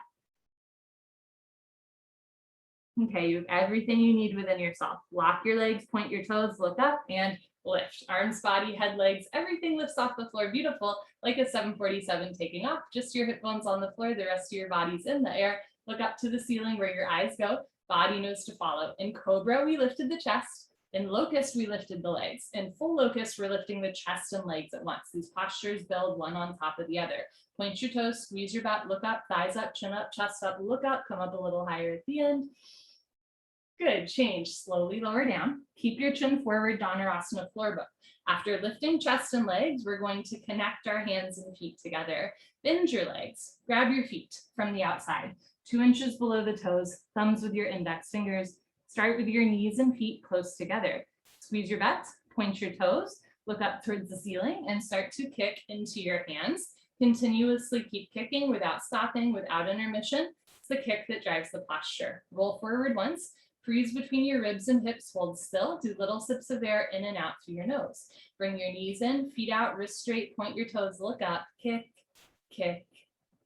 Okay, you have everything you need within yourself. Lock your legs, point your toes, look up and lift. Arms, body, head, legs, everything lifts off the floor. Beautiful, like a 747 taking off. Just your hip bones on the floor, the rest of your body's in the air. Look up to the ceiling where your eyes go. Body knows to follow. In Cobra, we lifted the chest. In Locust, we lifted the legs. In full Locust, we're lifting the chest and legs at once. These postures build one on top of the other. Point your toes, squeeze your butt, look up, thighs up, chin up, chest up, look up, come up a little higher at the end. Good, change, slowly lower down. Keep your chin forward, Dhanurasana floor book. After lifting chest and legs, we're going to connect our hands and feet together. Bend your legs, grab your feet from the outside, 2 inches below the toes, thumbs with your index fingers. Start with your knees and feet close together. Squeeze your butt, point your toes, look up towards the ceiling and start to kick into your hands. Continuously keep kicking without stopping, without intermission. It's the kick that drives the posture. Roll forward once. Freeze between your ribs and hips, hold still. Do little sips of air in and out through your nose. Bring your knees in, feet out, wrists straight, point your toes, look up, kick, kick,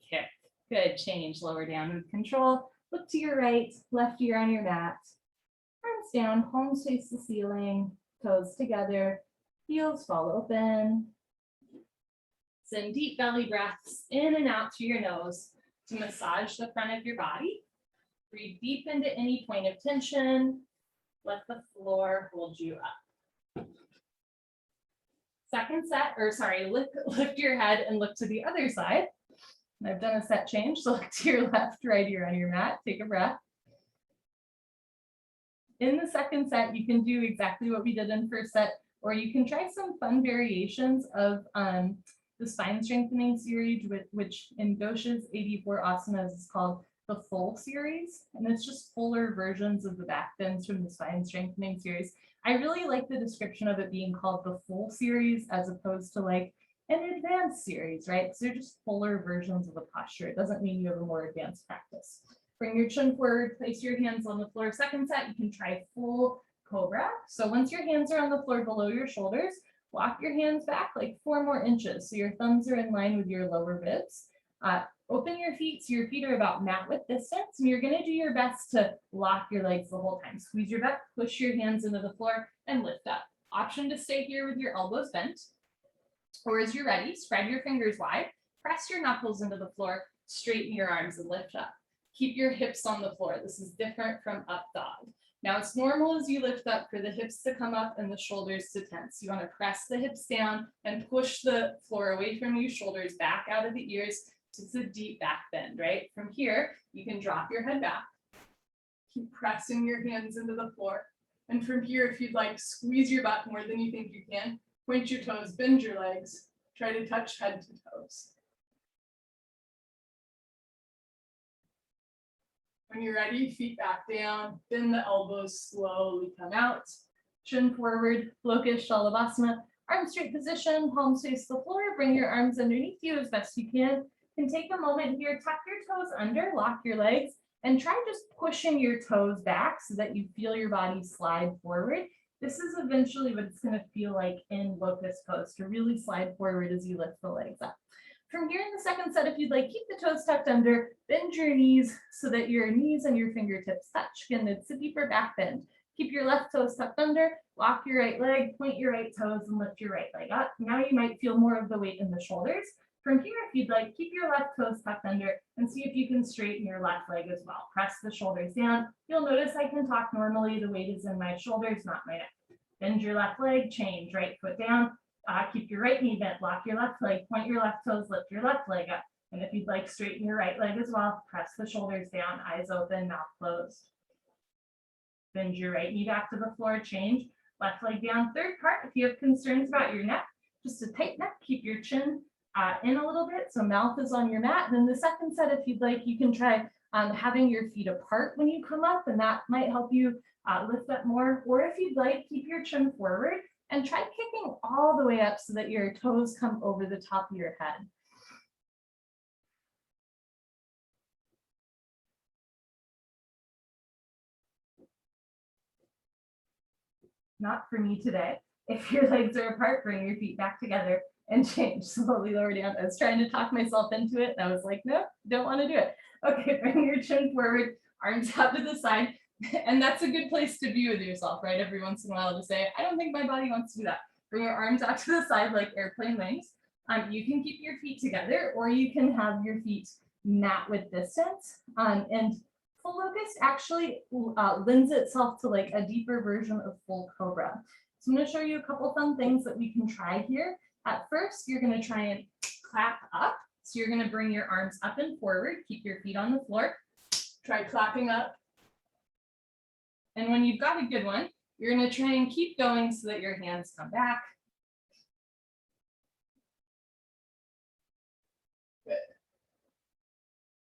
kick. Good, change, lower down with control. Look to your right, left ear on your mat. Arms down, palms face the ceiling, toes together, heels fall open. Send deep belly breaths in and out through your nose to massage the front of your body. Breathe deep into any point of tension. Let the floor hold you up. Second set, or sorry, lift your head and look to the other side. And I've done a set change, so look to your left, right here on your mat. Take a breath. In the second set, you can do exactly what we did in first set, or you can try some fun variations of the spine strengthening series, which in Ghosh's 84 asanas is called the full series. And it's just fuller versions of the back bends from the spine strengthening series. I really like the description of it being called the full series as opposed to like an advanced series, right? So they're just fuller versions of the posture. It doesn't mean you have a more advanced practice. Bring your chin forward, place your hands on the floor. Second set, you can try full Cobra. So once your hands are on the floor below your shoulders, walk your hands back like 4 more inches. So your thumbs are in line with your lower ribs. Open your feet so your feet are about mat width distance, and you're going to do your best to lock your legs the whole time. Squeeze your butt, push your hands into the floor, and lift up. Option to stay here with your elbows bent. Or as you're ready, spread your fingers wide, press your knuckles into the floor, straighten your arms and lift up. Keep your hips on the floor. This is different from up dog. Now it's normal as you lift up for the hips to come up and the shoulders to tense. You want to press the hips down and push the floor away from your shoulders, back out of the ears. It's a deep back bend, right? From here, you can drop your head back. Keep pressing your hands into the floor. And from here, if you'd like, squeeze your butt more than you think you can. Point your toes, bend your legs. Try to touch head to toes. When you're ready, feet back down, bend the elbows, slowly come out. Chin forward, Lokish Shalabhasana. Arm straight position, palms face the floor. Bring your arms underneath you as best you can. And take a moment here, tuck your toes under, lock your legs, and try just pushing your toes back so that you feel your body slide forward. This is eventually what it's going to feel like in locust pose, to really slide forward as you lift the legs up. From here in the second set, if you'd like, keep the toes tucked under, bend your knees so that your knees and your fingertips touch. Again, it's a deeper back bend. Keep your left toes tucked under, lock your right leg, point your right toes, and lift your right leg up. Now you might feel more of the weight in the shoulders. From here, if you'd like, keep your left toes tucked under and see if you can straighten your left leg as well. Press the shoulders down. You'll notice I can talk normally. The weight is in my shoulders, not my neck. Bend your left leg, change, right foot down. Keep your right knee bent, lock your left leg, point your left toes, lift your left leg up. And if you'd like, straighten your right leg as well. Press the shoulders down, eyes open, mouth closed. Bend your right knee back to the floor, change, left leg down. Third part, if you have concerns about your neck, just a tight neck, keep your chin in a little bit, so mouth is on your mat. And then the second set, if you'd like, you can try having your feet apart when you come up, and that might help you lift up more. Or if you'd like, keep your chin forward and try kicking all the way up so that your toes come over the top of your head. Not for me today. If your legs are apart, bring your feet back together and change. Slowly lower down. I was trying to talk myself into it, and I was like, no, don't want to do it. Okay, bring your chin forward, arms out to the side. And that's a good place to be with yourself, right? Every once in a while to say, I don't think my body wants to do that. Bring your arms out to the side like airplane wings. You can keep your feet together, or you can have your feet mat width distance. And full locust actually lends itself to like a deeper version of full cobra. So I'm going to show you a couple fun things that we can try here. At first, you're going to try and clap up. So you're going to bring your arms up and forward, keep your feet on the floor. Try clapping up. And when you've got a good one, you're going to try and keep going so that your hands come back. Good.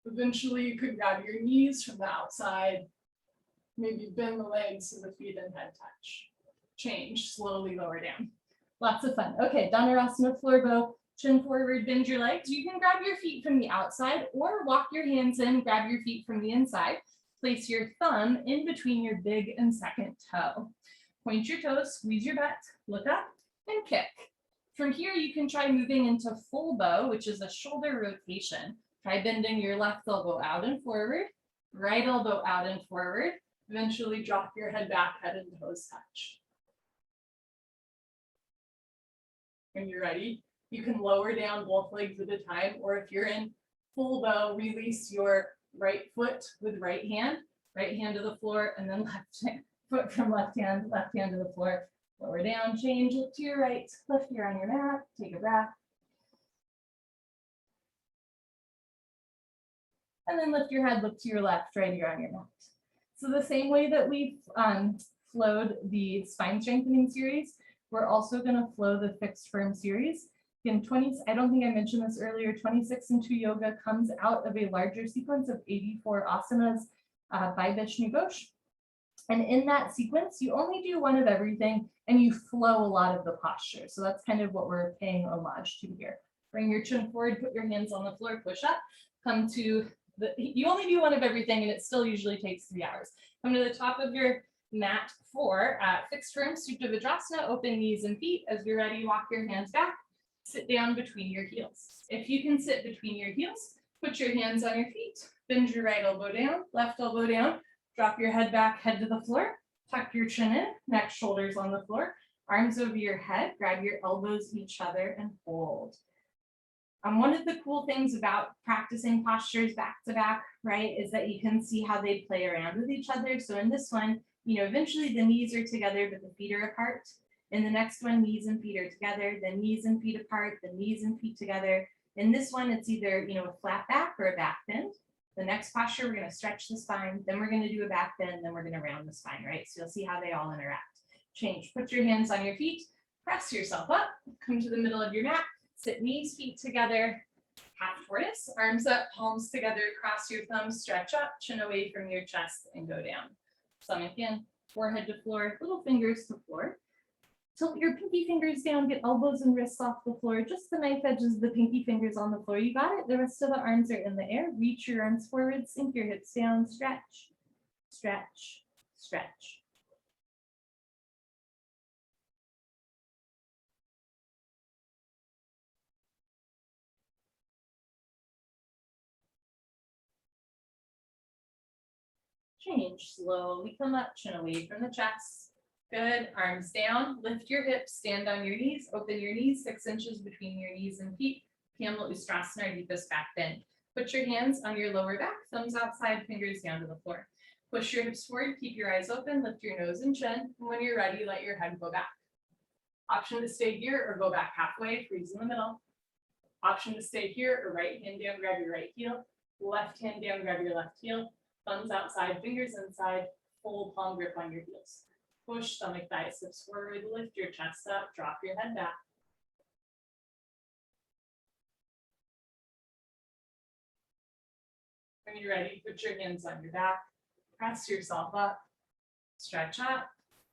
Eventually, you could grab your knees from the outside. Maybe bend the legs so the feet and head touch. Change, slowly lower down. Lots of fun. Okay, Dhanurasana, floor bow, chin forward, bend your legs. You can grab your feet from the outside or walk your hands in, grab your feet from the inside. Place your thumb in between your big and second toe. Point your toes, squeeze your butt, look up, and kick. From here, you can try moving into full bow, which is a shoulder rotation. Try bending your left elbow out and forward, right elbow out and forward. Eventually drop your head back, head and toes touch. When you're ready, you can lower down both legs at a time, or if you're in full bow, release your right foot with right hand to the floor, and then left foot from left hand to the floor. Lower down, change, look to your right, lift here on your mat, take a breath. And then lift your head, look to your left, right here on your mat. So the same way that we've flowed the spine strengthening series, we're also going to flow the fixed firm series. Again, I don't think I mentioned this earlier, 26 and 2 yoga comes out of a larger sequence of 84 asanas by Bishnu Ghosh. And in that sequence, you only do one of everything and you flow a lot of the posture. So that's kind of what we're paying homage to here. Bring your chin forward, put your hands on the floor, push up, come to you only do one of everything and it still usually takes 3 hours. Come to the top of your mat for fixed firm Supta Vajrasana, open knees and feet. As you're ready, walk your hands back, sit down between your heels. If you can sit between your heels, put your hands on your feet, bend your right elbow down, left elbow down, drop your head back, head to the floor, tuck your chin in, neck, shoulders on the floor, arms over your head, grab your elbows each other and hold. One of the cool things about practicing postures back to back, right, is that you can see how they play around with each other. So in this one, eventually the knees are together, but the feet are apart. In the next one, knees and feet are together, then knees and feet apart, then knees and feet together. In this one, it's either, a flat back or a back bend. The next posture, we're going to stretch the spine, then we're going to do a back bend, then we're going to round the spine, right? So you'll see how they all interact. Change, put your hands on your feet, press yourself up, come to the middle of your mat, sit knees, feet together, half tortoise, arms up, palms together, cross your thumbs, stretch up, chin away from your chest and go down. Stomach in, forehead to floor, little fingers to floor. Tilt your pinky fingers down, get elbows and wrists off the floor, just the knife edges of the pinky fingers on the floor. You got it. The rest of the arms are in the air. Reach your arms forward, sink your hips down, stretch, stretch, stretch. Change, slowly come up, chin away from the chest. Good, arms down, lift your hips, stand on your knees, open your knees 6 inches between your knees and feet. Camel Ustrasana, or deepest back bend. Put your hands on your lower back, thumbs outside, fingers down to the floor. Push your hips forward, keep your eyes open, lift your nose and chin. And when you're ready, let your head go back. Option to stay here or go back halfway, freeze in the middle. Option to stay here or right hand down, grab your right heel. Left hand down, grab your left heel. Thumbs outside, fingers inside, full palm grip on your heels. Push stomach, thighs, hips forward, lift your chest up, drop your head back. When you're ready, put your hands on your back, press yourself up, stretch up,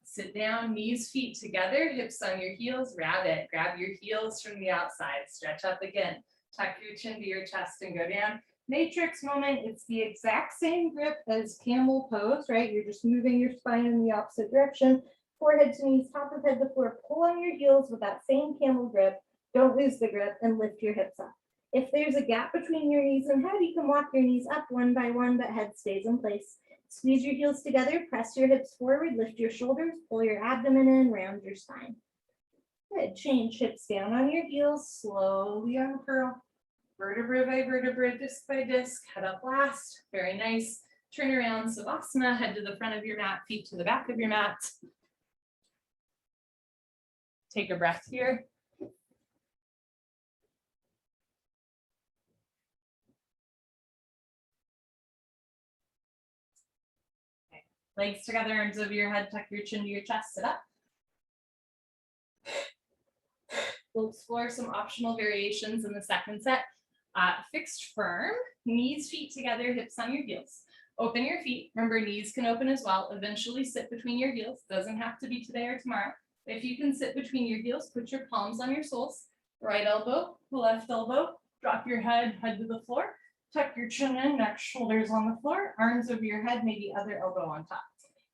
sit down, knees, feet together, hips on your heels, rabbit. Grab your heels from the outside, stretch up again, tuck your chin to your chest and go down. Matrix moment, it's the exact same grip as camel pose, right? You're just moving your spine in the opposite direction, forehead to knees, top of head to floor, pull on your heels with that same camel grip. Don't lose the grip and lift your hips up. If there's a gap between your knees and head, you can walk your knees up one by one, but head stays in place. Squeeze your heels together, press your hips forward, lift your shoulders, pull your abdomen in, round your spine. Good, change hips down on your heels, slowly uncurl. Vertebra by vertebra, disc by disc, head up last. Very nice. Turn around, Savasana, head to the front of your mat, feet to the back of your mat. Take a breath here. Okay. Legs together, arms over your head, tuck your chin to your chest, sit up. We'll explore some optional variations in the second set. Fixed firm, knees, feet together, hips on your heels. Open your feet. Remember, knees can open as well. Eventually sit between your heels. Doesn't have to be today or tomorrow. If you can sit between your heels, put your palms on your soles. Right elbow, left elbow. Drop your head to the floor. Tuck your chin in, neck, shoulders on the floor. Arms over your head, maybe other elbow on top.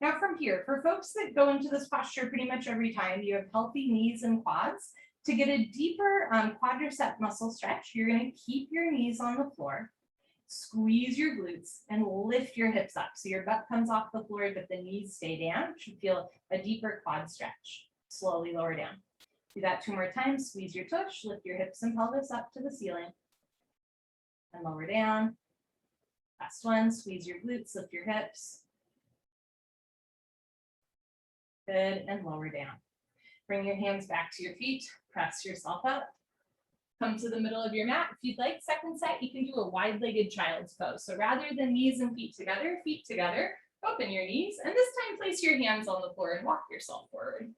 Now from here, for folks that go into this posture pretty much every time, you have healthy knees and quads. To get a deeper quadricep muscle stretch, you're going to keep your knees on the floor, squeeze your glutes, and lift your hips up. So your butt comes off the floor, but the knees stay down. You should feel a deeper quad stretch. Slowly lower down. Do that 2 more times. Squeeze your tush, lift your hips and pelvis up to the ceiling, and lower down. Last one, squeeze your glutes, lift your hips. Good, and lower down. Bring your hands back to your feet, press yourself up. Come to the middle of your mat. If you'd like, second set, you can do a wide-legged child's pose. So rather than knees and feet together, open your knees, and this time place your hands on the floor and walk yourself forward.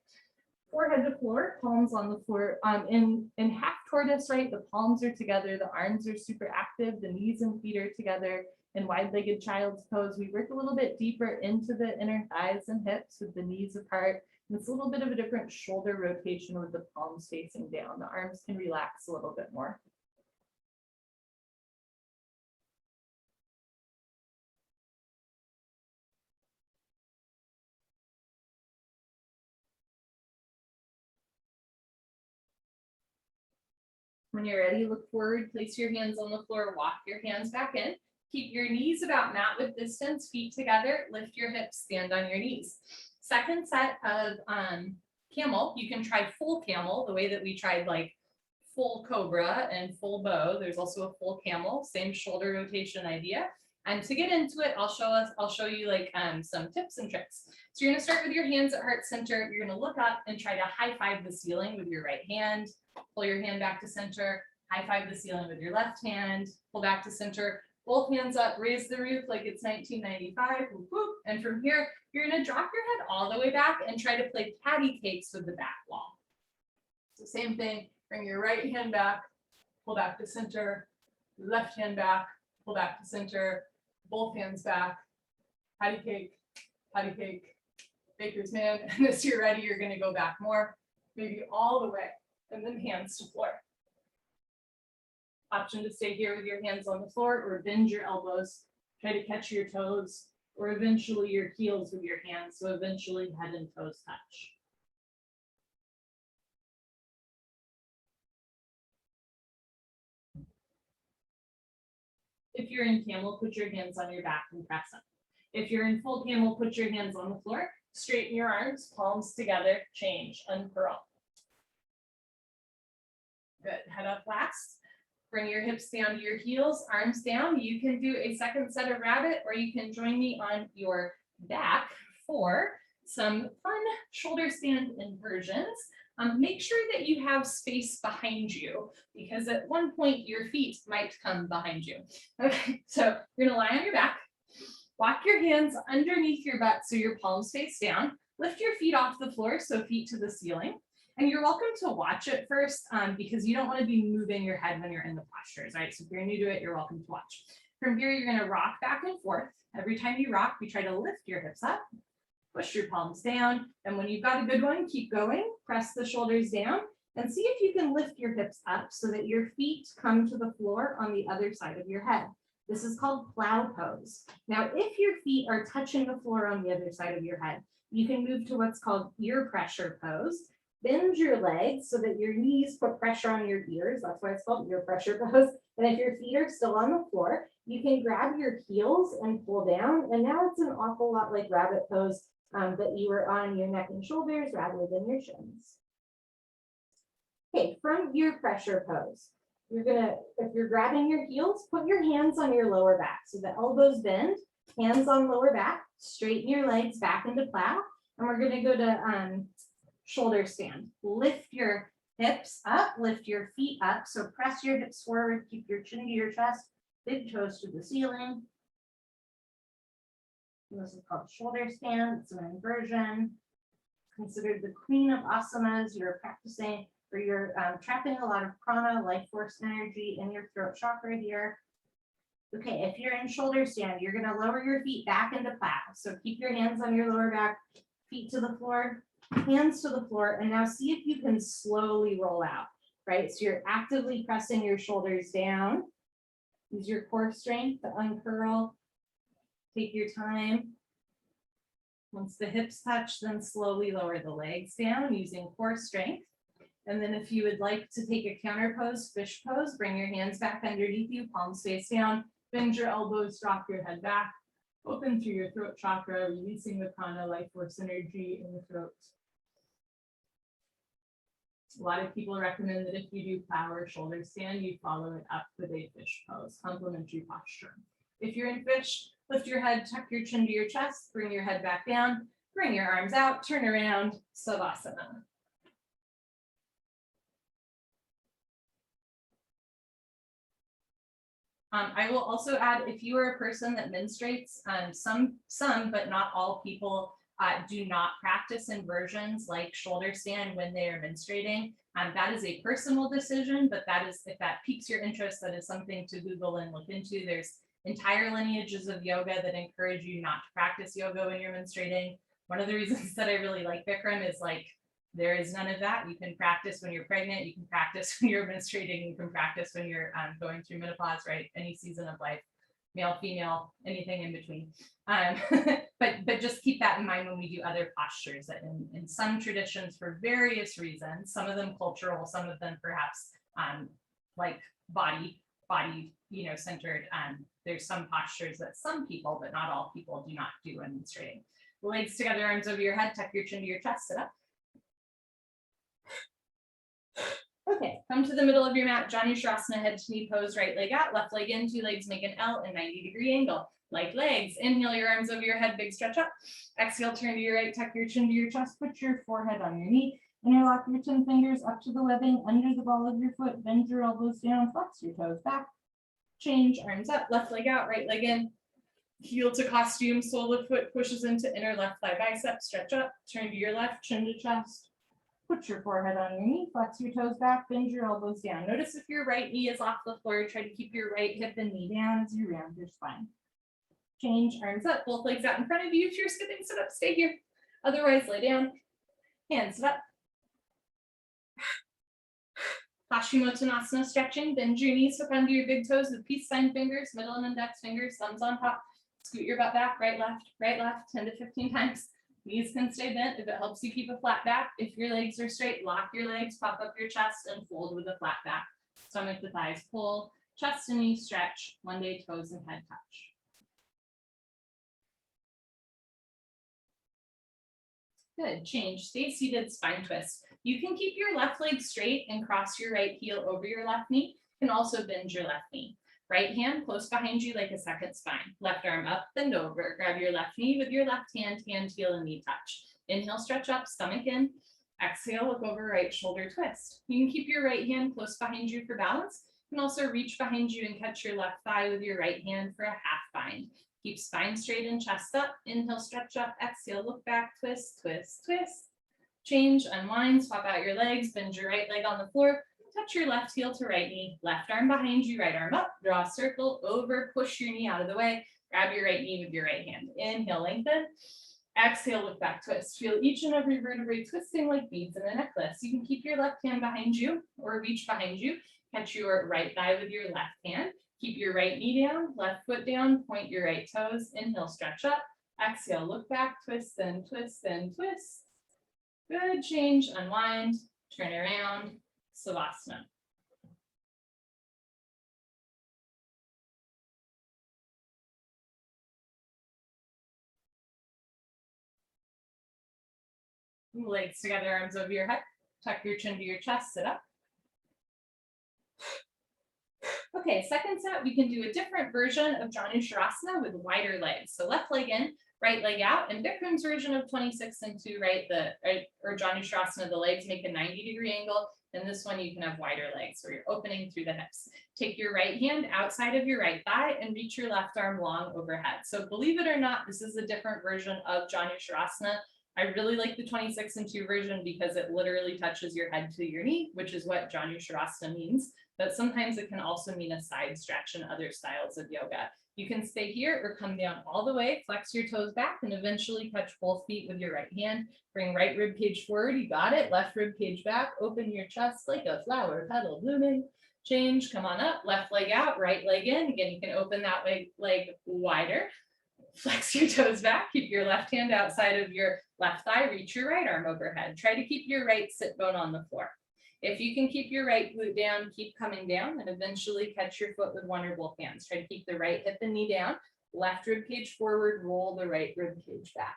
Forehead to floor, palms on the floor. In half tortoise, right? The palms are together, the arms are super active, the knees and feet are together. In wide-legged child's pose, we work a little bit deeper into the inner thighs and hips with the knees apart. And it's a little bit of a different shoulder rotation with the palms facing down. The arms can relax a little bit more. When you're ready, look forward, place your hands on the floor, walk your hands back in. Keep your knees about mat width distance, feet together, lift your hips, stand on your knees. Second set of camel, you can try full camel, the way that we tried like full cobra and full bow. There's also a full camel, same shoulder rotation idea. And to get into it, I'll show you like some tips and tricks. So you're gonna start with your hands at heart center. You're gonna look up and try to high five the ceiling with your right hand. Pull your hand back to center, high five the ceiling with your left hand, pull back to center, both hands up, raise the roof like it's 1995, whoop, whoop. And from here, you're gonna drop your head all the way back and try to play patty cakes with the back wall. So same thing, bring your right hand back, pull back to center, left hand back, pull back to center, both hands back, patty cake, baker's man. And as you're ready, you're gonna go back more, maybe all the way, and then hands to floor. Option to stay here with your hands on the floor or bend your elbows, try to catch your toes, or eventually your heels with your hands, so eventually head and toes touch. If you're in camel, put your hands on your back and press up. If you're in full camel, put your hands on the floor, straighten your arms, palms together, change, unfurl. Good, head up last. Bring your hips down to your heels, arms down. You can do a second set of rabbit, or you can join me on your back for some fun shoulder stand inversions. Make sure that you have space behind you, because at one point your feet might come behind you. Okay, so you're gonna lie on your back, walk your hands underneath your butt so your palms face down, lift your feet off the floor, so feet to the ceiling. And you're welcome to watch it first because you don't want to be moving your head when you're in the postures, right? So if you're new to it, you're welcome to watch. From here, you're going to rock back and forth. Every time you rock, you try to lift your hips up, push your palms down. And when you've got a good one, keep going, press the shoulders down, and see if you can lift your hips up so that your feet come to the floor on the other side of your head. This is called plow pose. Now, if your feet are touching the floor on the other side of your head, you can move to what's called ear pressure pose. Bend your legs so that your knees put pressure on your ears. That's why it's called ear pressure pose. And if your feet are still on the floor, you can grab your heels and pull down. And now it's an awful lot like rabbit pose, that you were on your neck and shoulders rather than your shins. Okay, from ear pressure pose, you're gonna, if you're grabbing your heels, put your hands on your lower back. So the elbows bend, hands on lower back, straighten your legs back into plow. And we're gonna go to shoulder stand. Lift your hips up, lift your feet up. So press your hips forward, keep your chin to your chest, big toes to the ceiling. This is called shoulder stand. It's an inversion. Considered the queen of asanas. You're practicing, or you're trapping a lot of prana, life force energy in your throat chakra here. Okay, if you're in shoulder stand, you're gonna lower your feet back into plow. So keep your hands on your lower back, feet to the floor, hands to the floor, and now see if you can slowly roll out, right? So you're actively pressing your shoulders down. Use your core strength to uncurl. Take your time. Once the hips touch, then slowly lower the legs down using core strength. And then if you would like to take a counter pose, fish pose, bring your hands back underneath you, palms face down, bend your elbows, drop your head back, open through your throat chakra, releasing the prana, life force energy in the throat. A lot of people recommend that if you do plow or shoulder stand, you follow it up with a fish pose, complementary posture. If you're in fish, lift your head, tuck your chin to your chest, bring your head back down, bring your arms out, turn around, Savasana. I will also add, if you are a person that menstruates, some, but not all people do not practice inversions like shoulder stand when they are menstruating. That is a personal decision, but that is, if that piques your interest, that is something to Google and look into. There's entire lineages of yoga that encourage you not to practice yoga when you're menstruating. One of the reasons that I really like Bikram is like, there is none of that. You can practice when you're pregnant, you can practice when you're menstruating, you can practice when you're going through menopause, right? Any season of life, male, female, anything in between. But just keep that in mind when we do other postures, that in some traditions, for various reasons, some of them cultural, some of them perhaps like body centered. There's some postures that some people, but not all people, do not do when menstruating. Legs together, arms over your head, tuck your chin to your chest, sit up. Okay, come to the middle of your mat, Ujjayi Sharasana, head to knee pose, right leg out, left leg in, two legs make an L and 90-degree angle. Like legs, inhale your arms over your head, big stretch up. Exhale, turn to your right, tuck your chin to your chest, put your forehead on your knee. Interlock your 10 fingers up to the webbing, under the ball of your foot, bend your elbows down, flex your toes back. Change, arms up, left leg out, right leg in. Heel to costume, sole of foot pushes into inner left thigh bicep, stretch up, turn to your left, chin to chest. Put your forehead on your knee, flex your toes back, bend your elbows down. Notice if your right knee is off the floor, try to keep your right hip and knee down as you round your spine. Change, arms up, both legs out in front of you. If you're skipping, sit up, stay here. Otherwise, lay down, hands up. Paschimottanasana, stretching, bend your knees, hook under your big toes with peace sign fingers, middle and index fingers, thumbs on top. Scoot your butt back, right, left, 10 to 15 times. Knees can stay bent if it helps you keep a flat back. If your legs are straight, lock your legs, pop up your chest, and fold with a flat back. Stomach to thighs pull, chest and knees stretch, one day toes and head touch. Good, change, stay seated, spine twist. You can keep your left leg straight and cross your right heel over your left knee. You can also bend your left knee. Right hand close behind you like a second spine. Left arm up, bend over. Grab your left knee with your left hand, hand, heel, and knee touch. Inhale, stretch up, stomach in. Exhale, look over, right shoulder twist. You can keep your right hand close behind you for balance. You can also reach behind you and catch your left thigh with your right hand for a half bind. Keep spine straight and chest up. Inhale, stretch up. Exhale, look back, twist, twist, twist. Change, unwind, swap out your legs, bend your right leg on the floor. Touch your left heel to right knee, left arm behind you, right arm up, draw a circle over, push your knee out of the way, grab your right knee with your right hand. Inhale, lengthen. Exhale, look back, twist. Feel each and every vertebrae twisting like beads in a necklace. You can keep your left hand behind you or reach behind you. Catch your right thigh with your left hand. Keep your right knee down, left foot down, point your right toes. Inhale, stretch up. Exhale, look back, twist and twist and twist. Good, change, unwind, turn around. Savasana. Legs together, arms over your head. Tuck your chin to your chest, sit up. Okay, second set, we can do a different version of Ujjayi Sharasana with wider legs. So left leg in, right leg out. In Bikram's version of 26 and 2, right, or Ujjayi Sharasana, the legs make a 90-degree angle. In this one, you can have wider legs, so you're opening through the hips. Take your right hand outside of your right thigh and reach your left arm long overhead. So believe it or not, this is a different version of Ujjayi Sharasana. I really like the 26 and 2 version because it literally touches your head to your knee, which is what Ujjayi Sharasana means. But sometimes it can also mean a side stretch in other styles of yoga. You can stay here or come down all the way, flex your toes back, and eventually catch both feet with your right hand. Bring right rib cage forward, you got it. Left rib cage back, open your chest like a flower petal blooming. Change, come on up, left leg out, right leg in. Again, you can open that leg wider. Flex your toes back, keep your left hand outside of your left thigh, reach your right arm overhead. Try to keep your right sit bone on the floor. If you can keep your right glute down, keep coming down and eventually catch your foot with one or both hands. Try to keep the right hip and knee down, left rib cage forward, roll the right rib cage back.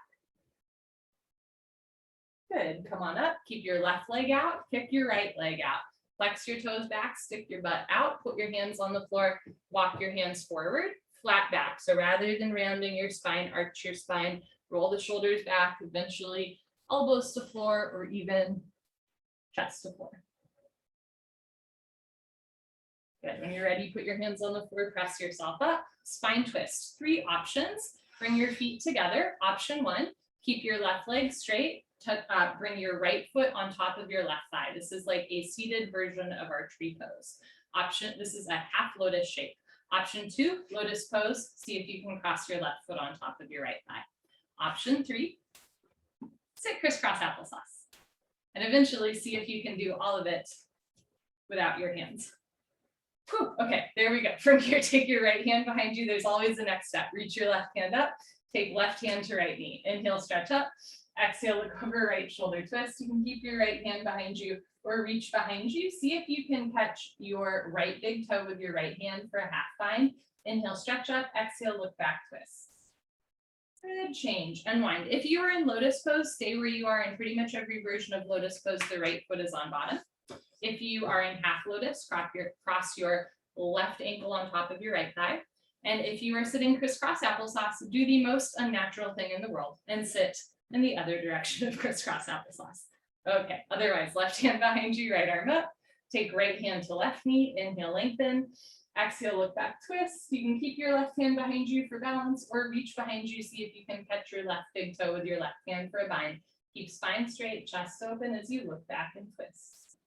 Good, come on up, keep your left leg out, kick your right leg out. Flex your toes back, stick your butt out, put your hands on the floor, walk your hands forward, flat back. So rather than rounding your spine, arch your spine, roll the shoulders back, eventually elbows to floor or even chest to floor. Good. When you're ready, put your hands on the floor, press yourself up. Spine twist. 3 options. Bring your feet together. Option 1, keep your left leg straight. Bring your right foot on top of your left thigh. This is like a seated version of our tree pose. This is a half lotus shape. Option 2, lotus pose. See if you can cross your left foot on top of your right thigh. Option 3, sit crisscross applesauce. And eventually see if you can do all of it without your hands. Whew, okay, there we go. From here, take your right hand behind you. There's always the next step. Reach your left hand up. Take left hand to right knee. Inhale, stretch up. Exhale, look over, right shoulder twist. You can keep your right hand behind you or reach behind you. See if you can catch your right big toe with your right hand for a half bind. Inhale, stretch up. Exhale, look back, twist. Good, change, unwind. If you are in lotus pose, stay where you are. In pretty much every version of lotus pose, the right foot is on bottom. If you are in half lotus, cross your left ankle on top of your right thigh. And if you are sitting crisscross applesauce, do the most unnatural thing in the world and sit in the other direction of crisscross applesauce. Okay, otherwise, left hand behind you, right arm up. Take right hand to left knee, inhale, lengthen. Exhale, look back, twist. You can keep your left hand behind you for balance or reach behind you. See if you can catch your left big toe with your left hand for a bind. Keep spine straight, chest open as you look back and twist.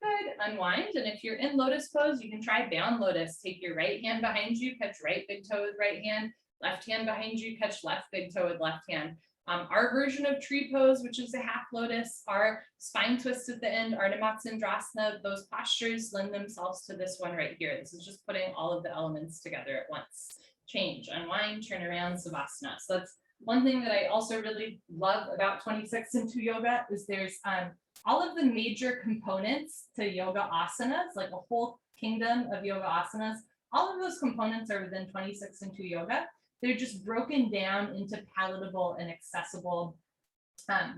Good, unwind. And if you're in lotus pose, you can try down lotus. Take your right hand behind you, catch right big toe with right hand. Left hand behind you, catch left big toe with left hand. Our version of tree pose, which is a half lotus, our spine twist at the end, Ardha Matsyendrasana, those postures lend themselves to this one right here. This is just putting all of the elements together at once. Change, unwind, turn around, Savasana. So that's one thing that I also really love about 26 and 2 yoga is there's all of the major components to yoga asanas, like a whole kingdom of yoga asanas. All of those components are within 26 and 2 yoga. They're just broken down into palatable and accessible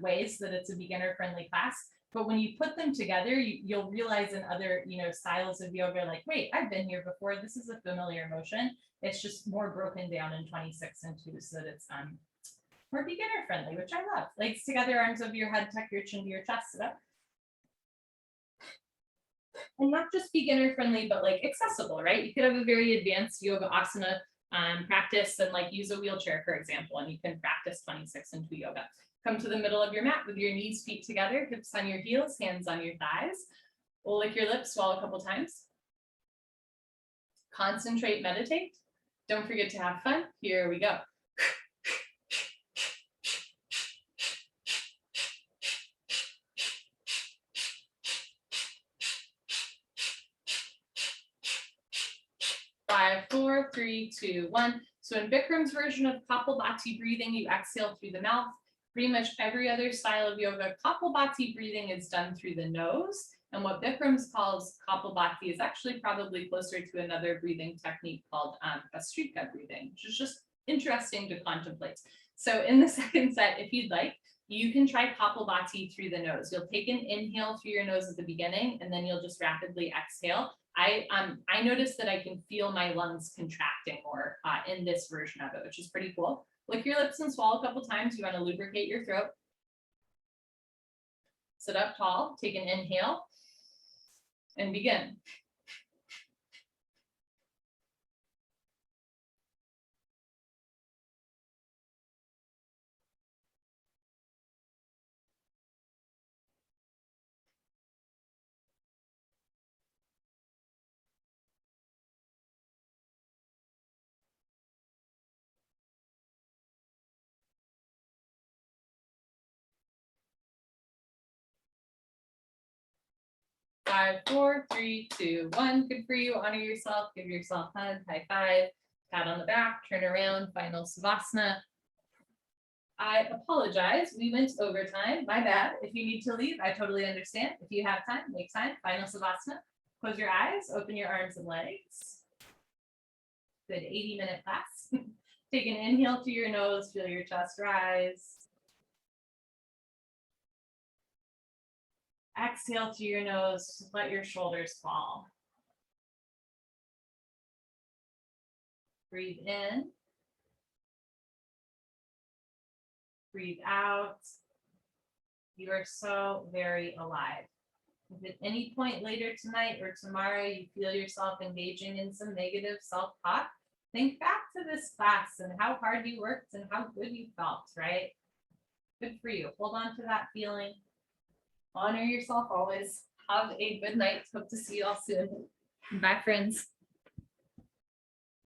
ways so that it's a beginner-friendly class. But when you put them together, you'll realize in other, styles of yoga, like, wait, I've been here before. This is a familiar motion. It's just more broken down in 26 and 2 so that it's more beginner-friendly, which I love. Legs together, arms over your head, tuck your chin to your chest, sit up. And not just beginner-friendly, but like accessible, right? You could have a very advanced yoga asana practice and like use a wheelchair, for example, and you can practice 26 and 2 yoga. Come to the middle of your mat with your knees, feet together, hips on your heels, hands on your thighs. We'll lick your lips, swallow a couple times. Concentrate, meditate. Don't forget to have fun. Here we go. Five, 4, 3, 2, 1. So in Bikram's version of Kapalbhati breathing, you exhale through the mouth. Pretty much every other style of yoga, Kapalbhati breathing is done through the nose. And what Bikram's calls Kapalbhati is actually probably closer to another breathing technique called Vastrika breathing, which is just interesting to contemplate. So in the second set, if you'd like, you can try Kapalbhati through the nose. You'll take an inhale through your nose at the beginning, and then you'll just rapidly exhale. I noticed that I can feel my lungs contracting more in this version of it, which is pretty cool. Lick your lips and swallow a couple times. You want to lubricate your throat. Sit up tall, take an inhale, and begin. Five, 4, 3, 2, 1. Good for you. Honor yourself. Give yourself a hug. High five. Pat on the back. Turn around. Final Savasana. I apologize. We went overtime. My bad. If you need to leave, I totally understand. If you have time, make time. Final Savasana. Close your eyes. Open your arms and legs. Good 80-minute class. Take an inhale through your nose. Feel your chest rise. Exhale through your nose, let your shoulders fall. Breathe in. Breathe out. You are so very alive. If at any point later tonight or tomorrow you feel yourself engaging in some negative self-talk, think back to this class and how hard you worked and how good you felt, right? Good for you. Hold on to that feeling. Honor yourself always. Have a good night. Hope to see you all soon. Bye, friends.